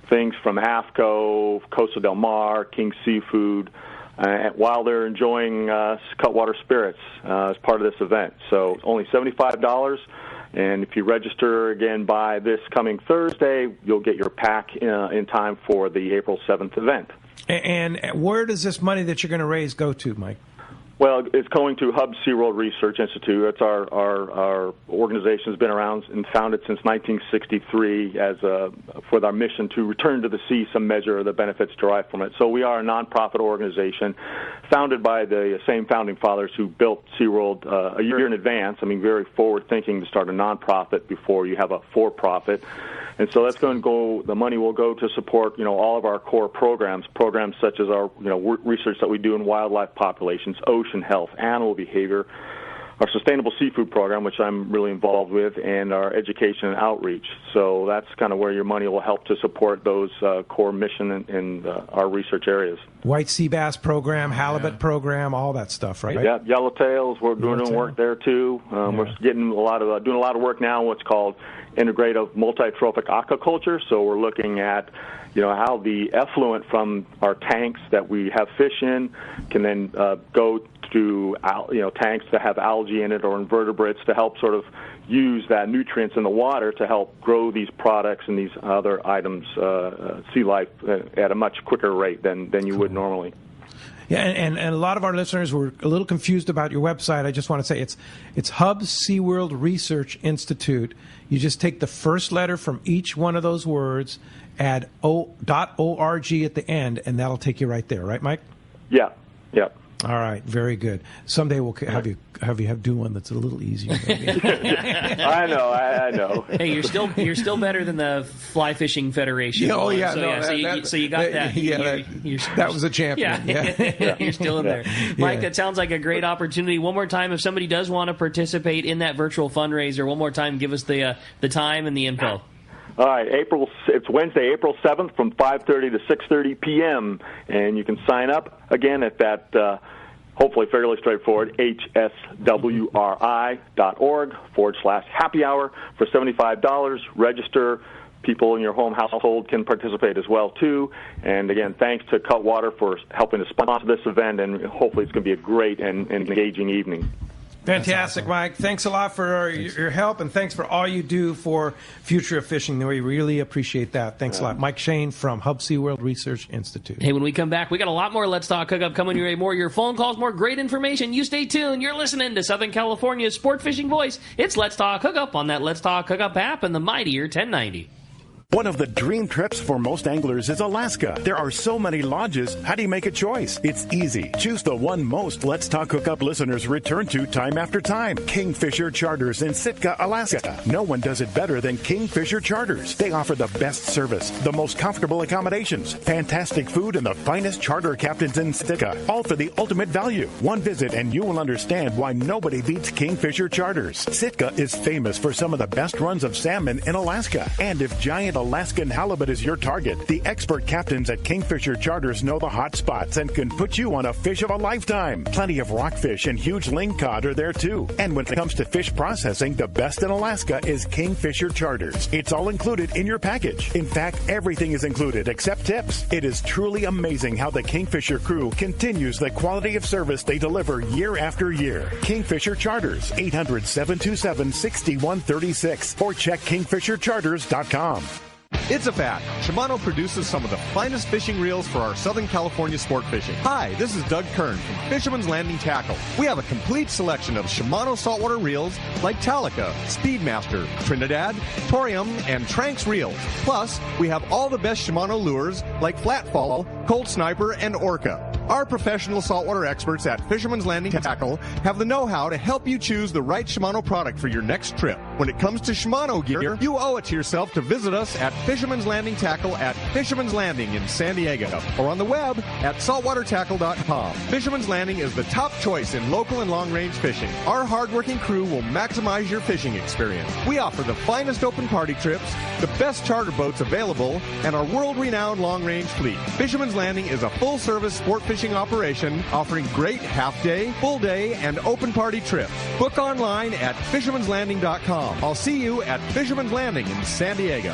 things from AFCO, Costa del Mar, King Seafood, while they're enjoying Cutwater Spirits as part of this event. So only $75. And if you register again by this coming Thursday, you'll get your pack in time for the April 7th event. And where does this money that you're going to raise go to, Mike? Well, it's going to Hub SeaWorld Research Institute. It's our organization has been around and founded since 1963 for our mission to return to the sea some measure of the benefits derived from it. So we are a nonprofit organization founded by the same founding fathers who built SeaWorld a year in advance. I mean, very forward-thinking to start a nonprofit before you have a for-profit. And so that's going to go. The money will go to support, all of our core programs such as our, research that we do in wildlife populations, ocean health, animal behavior, our sustainable seafood program, which I'm really involved with, and our education and outreach. So that's kind of where your money will help to support those core mission in our research areas. White sea bass program, halibut program, all that stuff, right? Yeah, yellowtails. We're doing work there too. We're getting doing a lot of work now in what's called Integrative Multi-Trophic Aquaculture. So we're looking at how the effluent from our tanks that we have fish in can then go to tanks that have algae in it or invertebrates to help sort of use that nutrients in the water to help grow these products and these other items, sea life, at a much quicker rate than you would normally. Yeah, and a lot of our listeners were a little confused about your website. I just want to say it's Hub SeaWorld Research Institute. You just take the first letter from each one of those words, add .org at the end, and that'll take you right there, right, Mike? Yeah. All right, very good. Someday we'll have you do one that's a little easier. Maybe. I know. Hey, you're still better than the Fly Fishing Federation. Oh yeah, so you got that. That was a champion. Yeah. You're still in there, Mike. That sounds like a great opportunity. One more time, if somebody does want to participate in that virtual fundraiser, one more time, give us the time and the info. All right, it's Wednesday, April 7th from 5:30 to 6:30 p.m., and you can sign up again at that, hopefully fairly straightforward, hswri.org /happy hour for $75. Register, people in your home household can participate as well, too. And, again, thanks to Cutwater for helping to sponsor this event, and hopefully it's going to be a great and engaging evening. Fantastic, awesome. Mike. Thanks a lot for your help, and thanks for all you do for future of fishing. We really appreciate that. Thanks a lot. Mike Shane from Hub SeaWorld Research Institute. Hey, when we come back, we got a lot more Let's Talk Hookup coming your way. More your phone calls, more great information. You stay tuned. You're listening to Southern California's sport fishing voice. It's Let's Talk Hookup on that Let's Talk Hookup app and the mightier 1090. One of the dream trips for most anglers is Alaska. There are so many lodges. How do you make a choice? It's easy. Choose the one most Let's Talk Hookup listeners return to time after time. Kingfisher Charters in Sitka, Alaska. No one does it better than Kingfisher Charters. They offer the best service, the most comfortable accommodations, fantastic food, and the finest charter captains in Sitka. All for the ultimate value. One visit and you will understand why nobody beats Kingfisher Charters. Sitka is famous for some of the best runs of salmon in Alaska. And if giant Alaskan halibut is your target, the expert captains at Kingfisher Charters know the hot spots and can put you on a fish of a lifetime. Plenty of rockfish and huge lingcod are there too. And when it comes to fish processing, the best in Alaska is Kingfisher Charters. It's all included in your package. In fact, everything is included except tips. It is truly amazing how the Kingfisher crew continues the quality of service they deliver year after year. Kingfisher Charters, 800-727-6136, or check kingfishercharters.com. It's a fact. Shimano produces some of the finest fishing reels for our Southern California sport fishing. Hi, this is Doug Kern from Fisherman's Landing Tackle. We have a complete selection of Shimano saltwater reels like Talica, Speedmaster, Trinidad, Torium, and Tranx reels. Plus, we have all the best Shimano lures like Flatfall, Cold Sniper, and Orca. Our professional saltwater experts at Fisherman's Landing Tackle have the know-how to help you choose the right Shimano product for your next trip. When it comes to Shimano gear, you owe it to yourself to visit us at Fisherman's Landing Tackle at Fisherman's Landing in San Diego, or on the web at saltwatertackle.com. Fisherman's Landing is the top choice in local and long-range fishing. Our hard-working crew will maximize your fishing experience. We offer the finest open party trips, the best charter boats available, and our world-renowned long-range fleet. Fisherman's Landing is a full-service sport fishing operation offering great half-day, full-day, and open party trips. Book online at fishermanslanding.com. I'll see you at Fisherman's Landing in San Diego.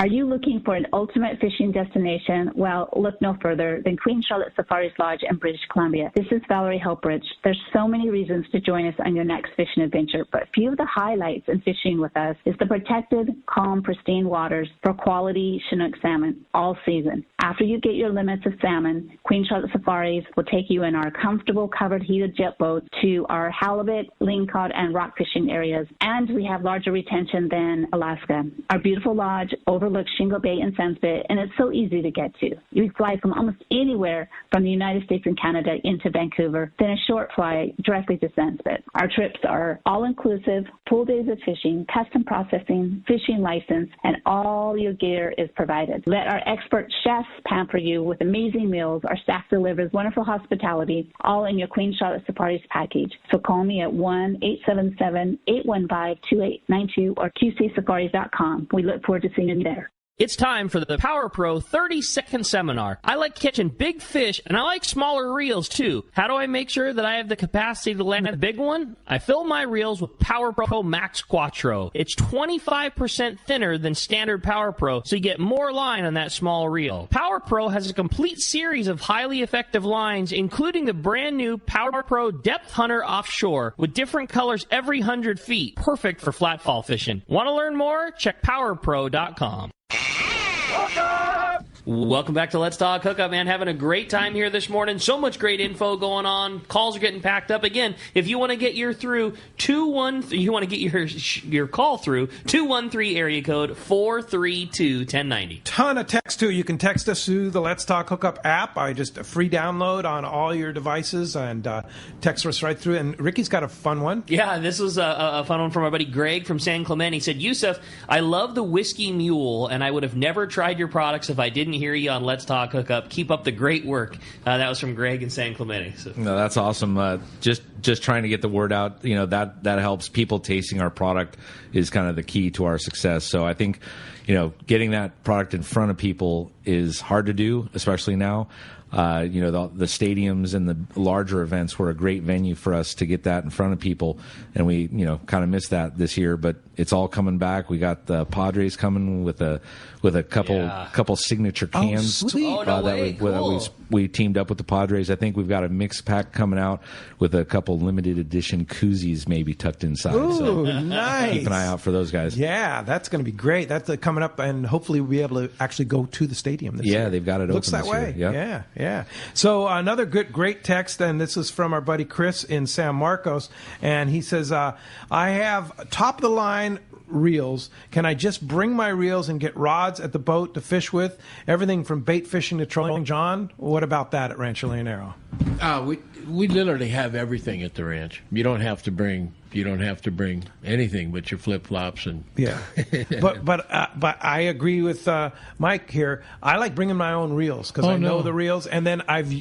Are you looking for an ultimate fishing destination? Well, look no further than Queen Charlotte Safaris Lodge in British Columbia. This is Valerie Helpridge. There's so many reasons to join us on your next fishing adventure, but a few of the highlights in fishing with us is the protected, calm, pristine waters for quality Chinook salmon all season. After you get your limits of salmon, Queen Charlotte Safaris will take you in our comfortable covered heated jet boats to our halibut, lingcod, and rock fishing areas, and we have larger retention than Alaska. Our beautiful lodge overlooks Shingle Bay and Sunspit, and it's so easy to get to. You fly from almost anywhere from the United States and Canada into Vancouver, then a short flight directly to Sunspit. Our trips are all-inclusive, full days of fishing, custom processing, fishing license, and all your gear is provided. Let our expert chefs pamper you with amazing meals. Our staff delivers wonderful hospitality, all in your Queen Charlotte Safaris package. So call me at 1-877-815-2892 or qcsafaris.com. We look forward to seeing you there. It's time for the Power Pro 30-second seminar. I like catching big fish, and I like smaller reels, too. How do I make sure that I have the capacity to land a big one? I fill my reels with Power Pro Max Quattro. It's 25% thinner than standard Power Pro, so you get more line on that small reel. Power Pro has a complete series of highly effective lines, including the brand new Power Pro Depth Hunter Offshore, with different colors every 100 feet. Perfect for flatfall fishing. Want to learn more? Check powerpro.com. Welcome back to Let's Talk Hookup, man. Having a great time here this morning. So much great info going on. Calls are getting packed up. Again, if you want to get your call through 213 area code 432-1090. Ton of text too. You can text us through the Let's Talk Hookup app. Just a free download on all your devices and text us right through. And Ricky's got a fun one. Yeah, this was a fun one from our buddy Greg from San Clemente. He said, Yuseff, I love the Whiskey Mule, and I would have never tried your products if I didn't hear you on Let's Talk Hookup. Keep up the great work. That was from Greg in San Clemente. So. No, that's awesome. Just trying to get the word out. You know, that helps. People tasting our product is kind of the key to our success. So I think, getting that product in front of people is hard to do, especially now. The stadiums and the larger events were a great venue for us to get that in front of people, and we kind of missed that this year, but it's all coming back. We got the Padres coming with a couple signature cans. Oh, sweet. That we teamed up with the Padres. I think we've got a mix pack coming out with a couple limited edition koozies maybe tucked inside. Ooh, so nice. Keep an eye out for those guys. Yeah, that's going to be great. That's coming up, and hopefully we'll be able to actually go to the stadium this year. Yeah, they've got it Looks open that this way. year. Yeah. So another great text, and this is from our buddy Chris in San Marcos, and he says, I have top-of-the-line reels. Can I just bring my reels and get rods at the boat to fish with? Everything from bait fishing to trolling. John, what about that at Rancho Leonero? We literally have everything at the ranch. You don't have to bring anything but your flip flops and But I agree with Mike here. I like bringing my own reels because I know the reels, and then I've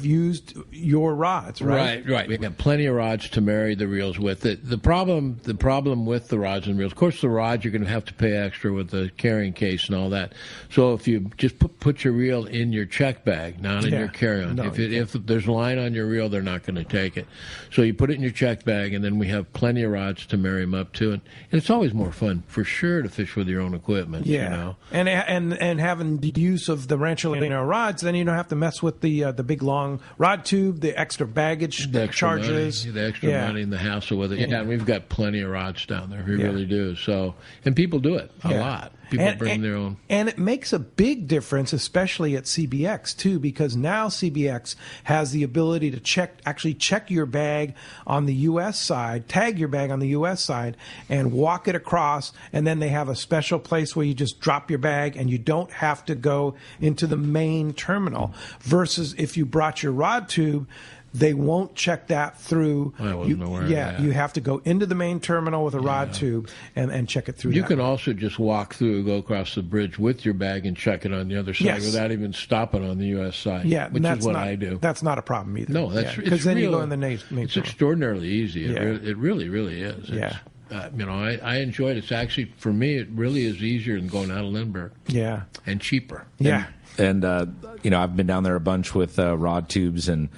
used your rods. Right. We got plenty of rods to marry the reels with. The problem with the rods and reels, of course, the rods you're going to have to pay extra with the carrying case and all that. So if you just put your reel in your check bag, not in your carry-on. If there's line on your reel, they're not going to take it. So you put it in your check bag, and then we have plenty of rods to marry them up to, and it's always more fun for sure to fish with your own equipment. And having the use of the Rancho Leonero rods, then you don't have to mess with the big long rod tube, the extra baggage, the extra charges, money, the extra money, and the hassle with it. Yeah, and we've got plenty of rods down there. We really do. So, and people do it a lot. People bring their own. And it makes a big difference, especially at CBX, too, because now CBX has the ability to check your bag on the U.S. side, tag your bag on the U.S. side, and walk it across, and then they have a special place where you just drop your bag, and you don't have to go into the main terminal, versus if you brought your rod tube, they won't check that through. I wasn't aware of that. You have to go into the main terminal with a rod tube and check it through. You can also just walk through, go across the bridge with your bag and check it on the other side without even stopping on the U.S. side. Yeah, which is what I do. That's not a problem either. No, that's because then you go in the main It's terminal. extraordinarily easy. It really, really is. Yeah. I enjoy it. It's actually, for me, it really is easier than going out of Lindbergh. Yeah. And cheaper. Yeah. And I've been down there a bunch with rod tubes and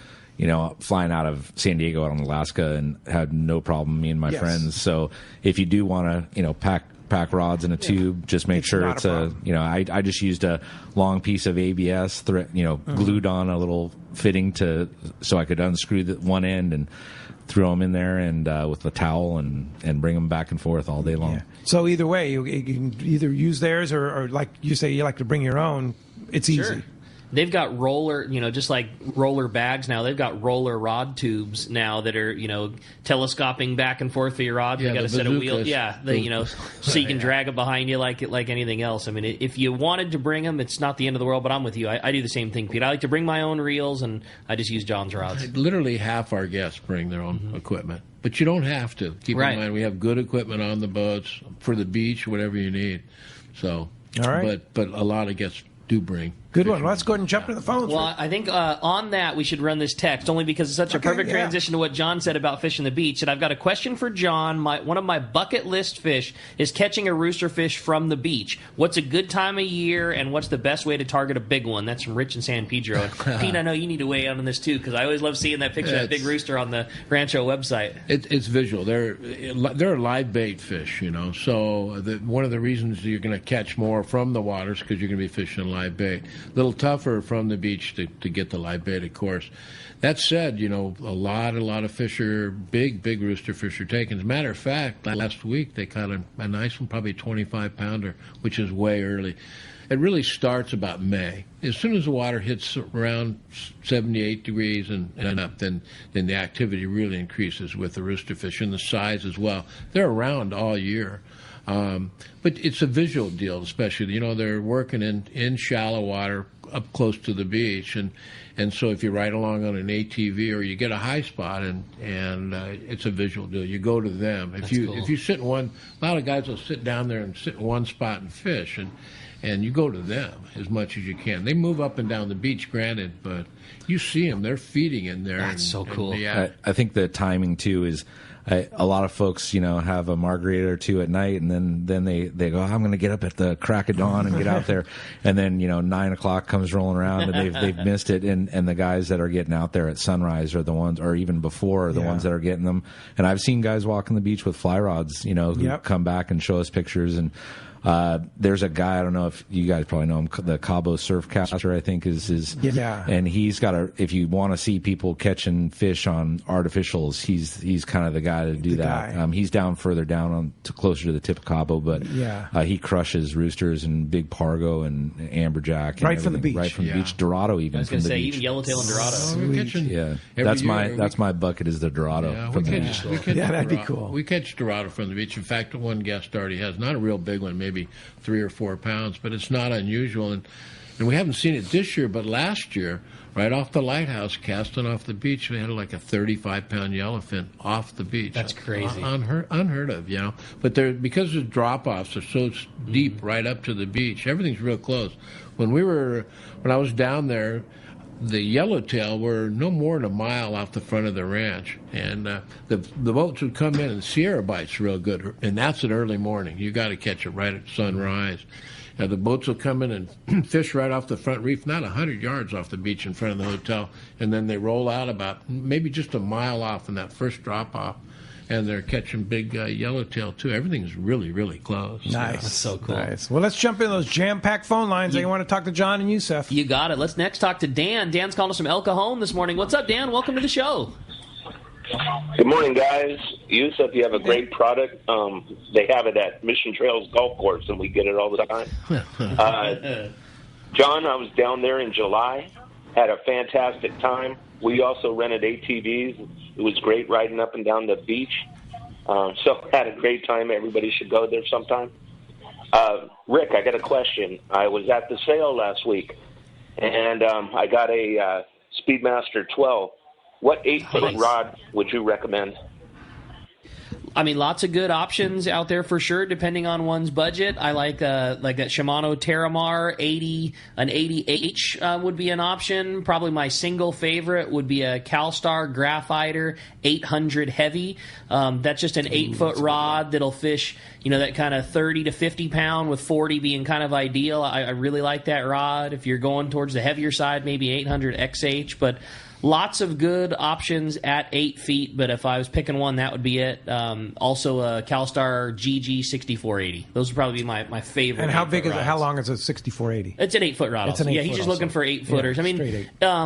flying out of San Diego out on Alaska and had no problem, me and my friends. So if you do want to, pack rods in a tube, just make sure it's I just used a long piece of ABS glued on a little fitting so I could unscrew one end and throw them in there and with the towel and bring them back and forth all day long. Yeah. So either way, you can either use theirs or like you say, you like to bring your own. It's easy. They've got roller, just like roller bags now. They've got roller rod tubes now that are, telescoping back and forth for your rod. You got a set of wheels, so you can drag it behind you like anything else. I mean, if you wanted to bring them, it's not the end of the world. But I'm with you. I do the same thing, Pete. I like to bring my own reels, and I just use John's rods. Literally half our guests bring their own equipment, but you don't have to. Keep in mind, we have good equipment on the boats for the beach, whatever you need. So, all right. But a lot of guests do bring. Good one. Let's go ahead and jump to the phones. Well, I think on that we should run this text, only because it's such a perfect transition to what John said about fishing the beach. And I've got a question for John. One of my bucket list fish is catching a rooster fish from the beach. What's a good time of year, and what's the best way to target a big one? That's from Rich in San Pedro. And Pete, I know you need to weigh in on this too, because I always love seeing that picture of that big rooster on the Rancho website. It's visual. They're a live bait fish, So one of the reasons you're going to catch more from the water is because you're going to be fishing live bait. A little tougher from the beach to get the live bait, of course. That said, a lot of fish are big rooster fish are taken. As a matter of fact, last week they caught a nice one, probably 25-pounder, which is way early. It really starts about May. As soon as the water hits around 78 degrees and up, then the activity really increases with the rooster fish, and the size as well. They're around all year. But it's a visual deal, especially. They're working in shallow water up close to the beach, and so if you ride along on an ATV or you get a high spot and it's a visual deal, you go to them. If you sit in one, a lot of guys will sit down there and sit in one spot and fish, and you go to them as much as you can. They move up and down the beach, granted, but you see them; they're feeding in there. That's so cool. I think the timing too is. a lot of folks, have a margarita or two at night, and then they go, I'm going to get up at the crack of dawn and get out there, and then 9 o'clock comes rolling around and they've missed it, and the guys that are getting out there at sunrise are the ones, or even before, are the ones that are getting them. And I've seen guys walking the beach with fly rods, who come back and show us pictures. And there's a guy, I don't know if you guys probably know him, the Cabo Surfcaster, I think is and he's got if you want to see people catching fish on artificials, he's kind of the guy to do that. He's down further down closer to the tip of Cabo, but he crushes roosters and big pargo and amberjack right from the beach. Right from the beach. Dorado even. I was going to say, even yellowtail and Dorado. That's my bucket is the Dorado from the beach. That'd be cool. We catch Dorado from the beach. In fact, one guest already has, not a real big one, maybe 3 or 4 pounds, but it's not unusual. And we haven't seen it this year, but last year, right off the lighthouse, casting off the beach, we had like a 35-pound yellowfin off the beach. That's crazy. Unheard of, But because the drop-offs are so deep right up to the beach, everything's real close. When I was down there, the yellowtail were no more than a mile off the front of the ranch, and the boats would come in, and Sierra bites real good, and that's at early morning. You got to catch it right at sunrise. The boats will come in and fish right off the front reef, not 100 yards off the beach in front of the hotel, and then they roll out about maybe just a mile off in that first drop off. And they're catching big yellowtail, too. Everything's really, really close. Nice. That's so cool. Nice. Well, let's jump into those jam-packed phone lines. I want to talk to John and Yuseff. You got it. Let's next talk to Dan. Dan's calling us from El Cajon this morning. What's up, Dan? Welcome to the show. Good morning, guys. Yuseff, you have a great product. They have it at Mission Trails Golf Course, and we get it all the time. John, I was down there in July, had a fantastic time. We also rented ATVs. It was great riding up and down the beach. So had a great time. Everybody should go there sometime. Rick, I got a question. I was at the sale last week, and I got a Speedmaster 12. What 8-foot rod would you recommend? I mean, lots of good options out there for sure, depending on one's budget. I like that Shimano Terramar 80, an 80H would be an option. Probably my single favorite would be a CalStar Graphiter 800 heavy. That's just an 8-foot rod that'll fish, that kind of 30 to 50 pound, with 40 being kind of ideal. I really like that rod. If you're going towards the heavier side, maybe 800 XH, but lots of good options at 8 feet, but if I was picking one, that would be it. Also, a CalStar GG 6480. Those would probably be my favorite. And how big is it? How long is a 6480? It's an 8-foot rod. It's an 8-foot he's just looking for 8-footers. Yeah, I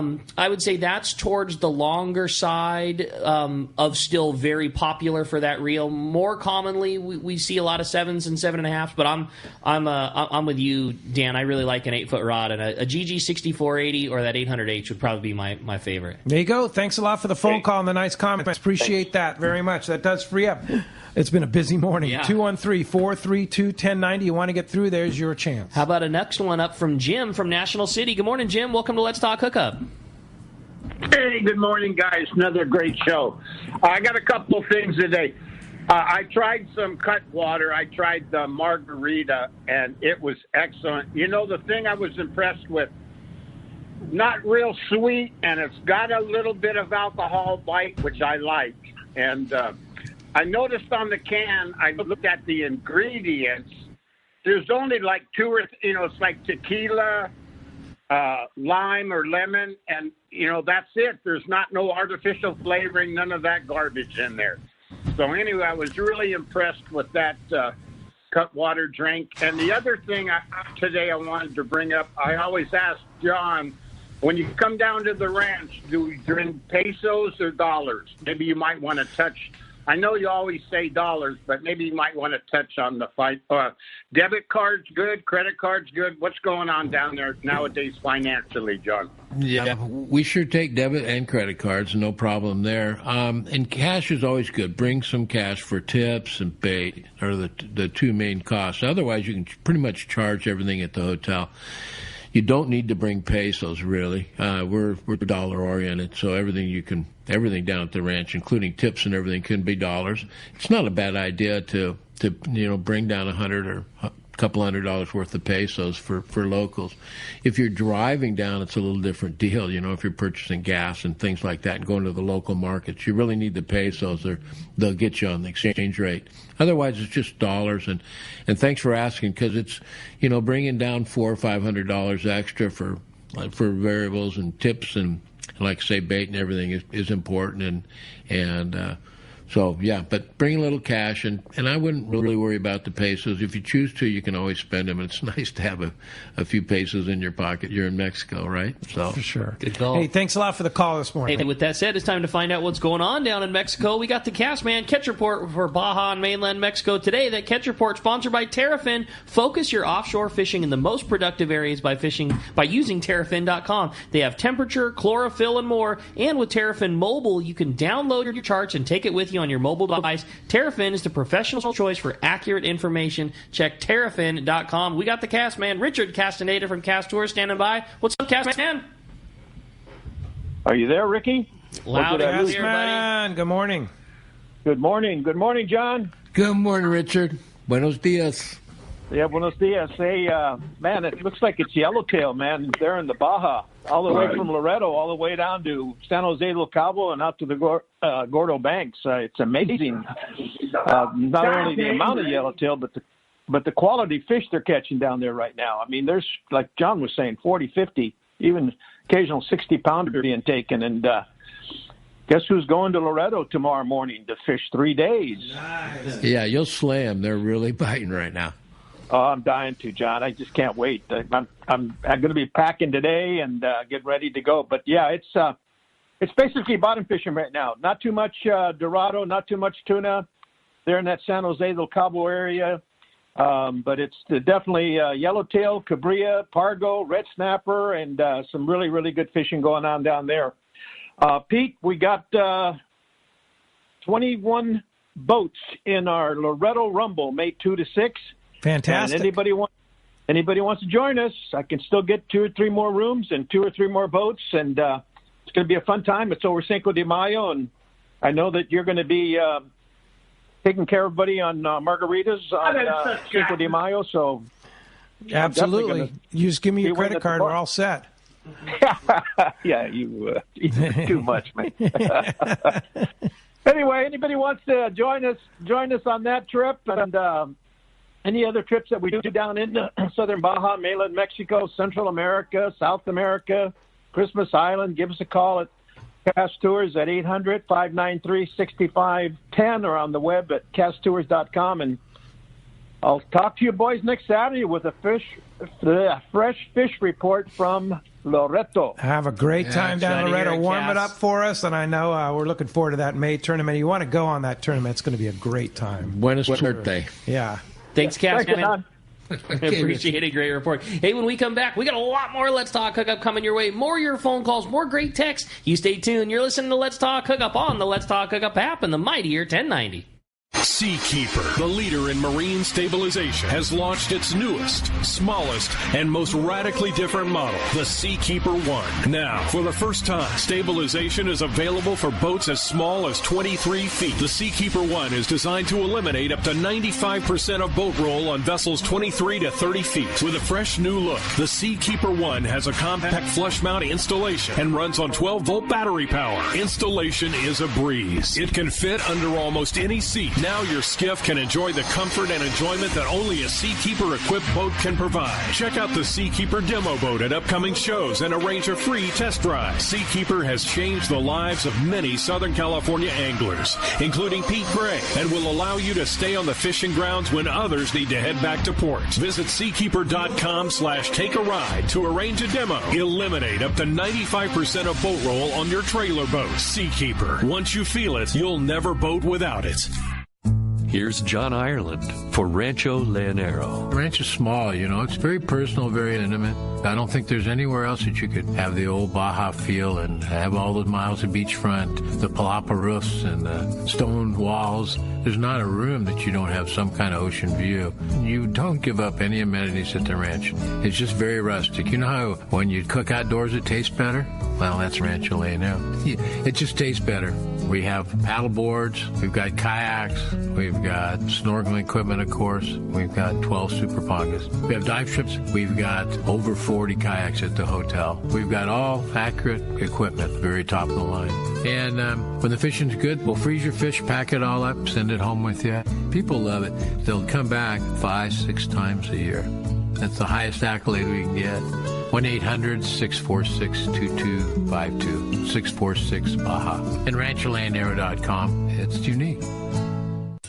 mean, I would say that's towards the longer side of still very popular for that reel. More commonly, we see a lot of 7s and 7.5s, but I'm with you, Dan. I really like an 8-foot rod, and a GG 6480 or that 800H would probably be my favorite. There you go. Thanks a lot for the phone call and the nice comments. Appreciate that very much. That does free up. It's been a busy morning. 213-432-1090. You want to get through, there's your chance. How about a next one up from Jim from National City? Good morning, Jim. Welcome to Let's Talk Hookup. Hey, good morning, guys. Another great show. I got a couple of things today. I tried some Cutwater. I tried the margarita, and it was excellent. The thing I was impressed with, not real sweet, and it's got a little bit of alcohol bite, which I like. And I noticed on the can, I looked at the ingredients. There's only like it's like tequila, lime or lemon, and, that's it. There's no artificial flavoring, none of that garbage in there. So anyway, I was really impressed with that Cutwater drink. And the other thing today I wanted to bring up, I always ask John, when you come down to the ranch, do we drink pesos or dollars? Maybe you might want to touch. I know you always say dollars, but maybe you might want to touch on the fight. Debit cards good, credit cards good. What's going on down there nowadays financially, John? Yeah, we sure take debit and credit cards, no problem there. And cash is always good. Bring some cash for tips and bait are the two main costs. Otherwise, you can pretty much charge everything at the hotel. You don't need to bring pesos, really. We're dollar-oriented, so everything down at the ranch, including tips and everything, can be dollars. It's not a bad idea to bring down $100 or a couple $100 worth of pesos for locals. If you're driving down, it's a little different deal. If you're purchasing gas and things like that and going to the local markets, you really need the pesos, or they'll get you on the exchange rate. Otherwise, it's just dollars. And thanks for asking, because it's, bringing down $400 or $500 extra for variables and tips and, like say, bait and everything is important. So, yeah, but bring a little cash, and I wouldn't really worry about the pesos. If you choose to, you can always spend them. It's nice to have a few pesos in your pocket. You're in Mexico, right? So for sure. Good call. Hey, thanks a lot for the call this morning. Hey, with that said, it's time to find out what's going on down in Mexico. We got the Castman Catch Report for Baja and mainland Mexico today. That Catch Report sponsored by Terrafin. Focus your offshore fishing in the most productive areas by using Terrafin.com. They have temperature, chlorophyll, and more. And with Terrafin Mobile, you can download your charts and take it with you on your mobile device. Terrafin is the professional choice for accurate information. Check Terrafin.com. We got the Castman, Richard Castaneda from Cast Tours, standing by. What's up, Castman? Are you there, Ricky? Loud and clear, buddy. Good morning. Good morning. Good morning, John. Good morning, Richard. Buenos dias. Yeah, buenos dias. Hey, man, it looks like it's yellowtail, man, there in the Baja, all the way from Loreto, all the way down to San Jose del Cabo and out to the Gordo Banks. It's amazing. Not only the amount of yellowtail, but the quality fish they're catching down there right now. I mean, there's, like John was saying, 40, 50, even occasional 60-pounder being taken. And guess who's going to Loreto tomorrow morning to fish 3 days? Nice. Yeah, you'll slay them. They're really biting right now. Oh, I'm dying to, John. I just can't wait. I'm going to be packing today and get ready to go. But yeah, it's basically bottom fishing right now. Not too much Dorado, not too much tuna. They're in that San Jose del Cabo area, but it's definitely yellowtail, cabria, pargo, red snapper, and some really, really good fishing going on down there. Pete, we got 21 boats in our Loreto Rumble, May 2 to 6. Fantastic. And anybody wants to join us, I can still get 2 or 3 more rooms and 2 or 3 more boats, and it's going to be a fun time. It's over Cinco de Mayo, and I know that you're going to be taking care of everybody on margaritas on Cinco de Mayo. So absolutely, you just give me your credit card, we're all set. Yeah, you too much, man. Anyway, anybody wants to join us on that trip, and any other trips that we do down into southern Baja, mainland Mexico, Central America, South America, Christmas Island, give us a call at Cast Tours at 800-593-6510 or on the web at casttours.com. And I'll talk to you boys next Saturday with a fresh fish report from Loreto. Have a great time down Loreto. Warm it up for us, and I know we're looking forward to that May tournament. You want to go on that tournament. It's going to be a great time. Buenos suerte. Yeah. Thanks, Castman. Appreciate it. Great report. Hey, when we come back, we got a lot more Let's Talk Hookup coming your way. More of your phone calls, more great texts. You stay tuned. You're listening to Let's Talk Hookup on the Let's Talk Hookup app and the mightier 1090. Seakeeper, the leader in marine stabilization, has launched its newest, smallest, and most radically different model, the Seakeeper 1. Now, for the first time, stabilization is available for boats as small as 23 feet. The Seakeeper 1 is designed to eliminate up to 95% of boat roll on vessels 23 to 30 feet. With a fresh new look, the Seakeeper 1 has a compact flush mount installation and runs on 12-volt battery power. Installation is a breeze. It can fit under almost any seat. Now your skiff can enjoy the comfort and enjoyment that only a Seakeeper-equipped boat can provide. Check out the Seakeeper demo boat at upcoming shows and arrange a free test drive. Seakeeper has changed the lives of many Southern California anglers, including Pete Gray, and will allow you to stay on the fishing grounds when others need to head back to port. Visit seakeeper.com/take-a-ride to arrange a demo. Eliminate up to 95% of boat roll on your trailer boat. Seakeeper. Once you feel it, you'll never boat without it. Here's John Ireland for Rancho Leonero. Rancho's small, it's very personal, very intimate. I don't think there's anywhere else that you could have the old Baja feel and have all those miles of beachfront, the palapa roofs and the stone walls. There's not a room that you don't have some kind of ocean view. You don't give up any amenities at the ranch. It's just very rustic. You know how when you cook outdoors it tastes better? Well, that's Rancho Leonero. It just tastes better. We have paddle boards, we've got kayaks, we've got snorkeling equipment, of course. We've got 12 super pongas. We have dive trips. We've got over 40 kayaks at the hotel. We've got all accurate equipment, very top of the line. And when the fishing's good, we'll freeze your fish, pack it all up, send it home with you. People love it. They'll come back 5-6 times a year. That's the highest accolade we can get. 1-800-646-2252, 646-BAHA. And RanchoLeonero.com. It's unique.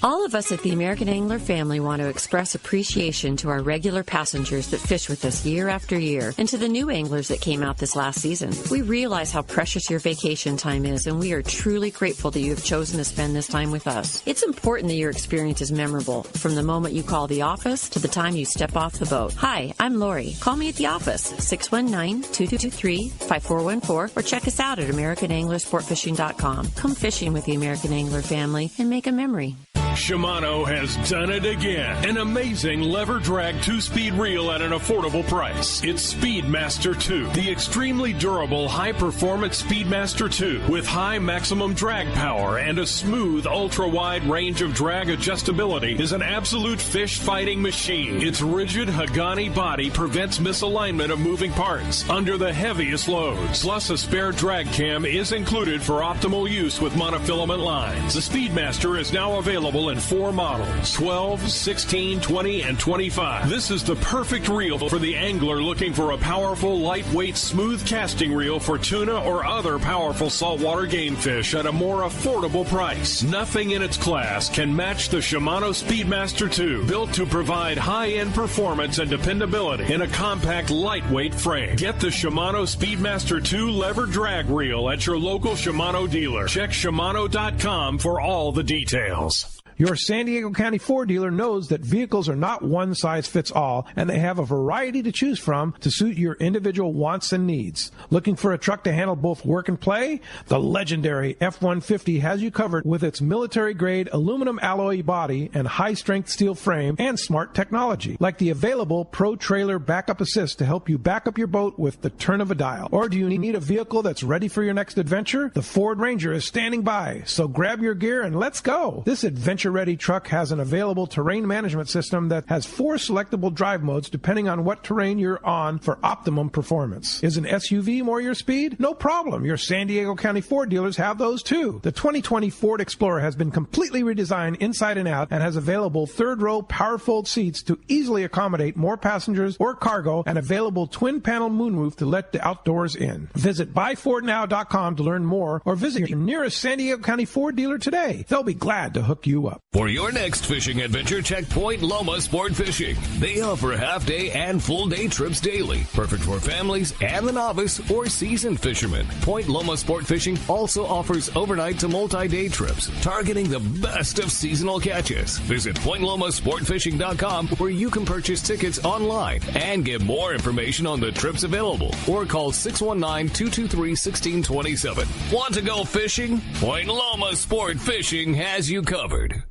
All of us at the American Angler family want to express appreciation to our regular passengers that fish with us year after year, and to the new anglers that came out this last season. We realize how precious your vacation time is, and we are truly grateful that you have chosen to spend this time with us. It's important that your experience is memorable, from the moment you call the office to the time you step off the boat. Hi, I'm Lori. Call me at the office, 619-223-5414, or check us out at AmericanAnglerSportFishing.com. Come fishing with the American Angler family and make a memory. Shimano has done it again. An amazing lever drag 2-speed reel at an affordable price. It's Speedmaster 2, the extremely durable high-performance Speedmaster 2 with high maximum drag power and a smooth ultra-wide range of drag adjustability is an absolute fish-fighting machine. Its rigid Hagani body prevents misalignment of moving parts under the heaviest loads. Plus, a spare drag cam is included for optimal use with monofilament lines. The Speedmaster is now available in 4 models, 12, 16, 20, and 25. This is the perfect reel for the angler looking for a powerful, lightweight, smooth casting reel for tuna or other powerful saltwater game fish at a more affordable price. Nothing in its class can match the Shimano Speedmaster 2, built to provide high-end performance and dependability in a compact, lightweight frame. Get the Shimano Speedmaster 2 lever drag reel at your local Shimano dealer. Check Shimano.com for all the details. Your San Diego County Ford dealer knows that vehicles are not one size fits all, and they have a variety to choose from to suit your individual wants and needs. Looking for a truck to handle both work and play? The legendary F-150 has you covered with its military-grade aluminum alloy body and high-strength steel frame and smart technology, like the available Pro Trailer Backup Assist to help you back up your boat with the turn of a dial. Or do you need a vehicle that's ready for your next adventure? The Ford Ranger is standing by, so grab your gear and let's go. This adventure-ready truck has an available terrain management system that has 4 selectable drive modes depending on what terrain you're on for optimum performance. Is an SUV more your speed? No problem. Your San Diego County Ford dealers have those too. The 2020 Ford Explorer has been completely redesigned inside and out and has available 3rd-row power-fold seats to easily accommodate more passengers or cargo, and available twin-panel moonroof to let the outdoors in. Visit buyfordnow.com to learn more, or visit your nearest San Diego County Ford dealer today. They'll be glad to hook you up. For your next fishing adventure, check Point Loma Sport Fishing. They offer half-day and full-day trips daily, perfect for families and the novice or seasoned fishermen. Point Loma Sport Fishing also offers overnight to multi-day trips, targeting the best of seasonal catches. Visit PointLomaSportFishing.com, where you can purchase tickets online and get more information on the trips available, or call 619-223-1627. Want to go fishing? Point Loma Sport Fishing has you covered.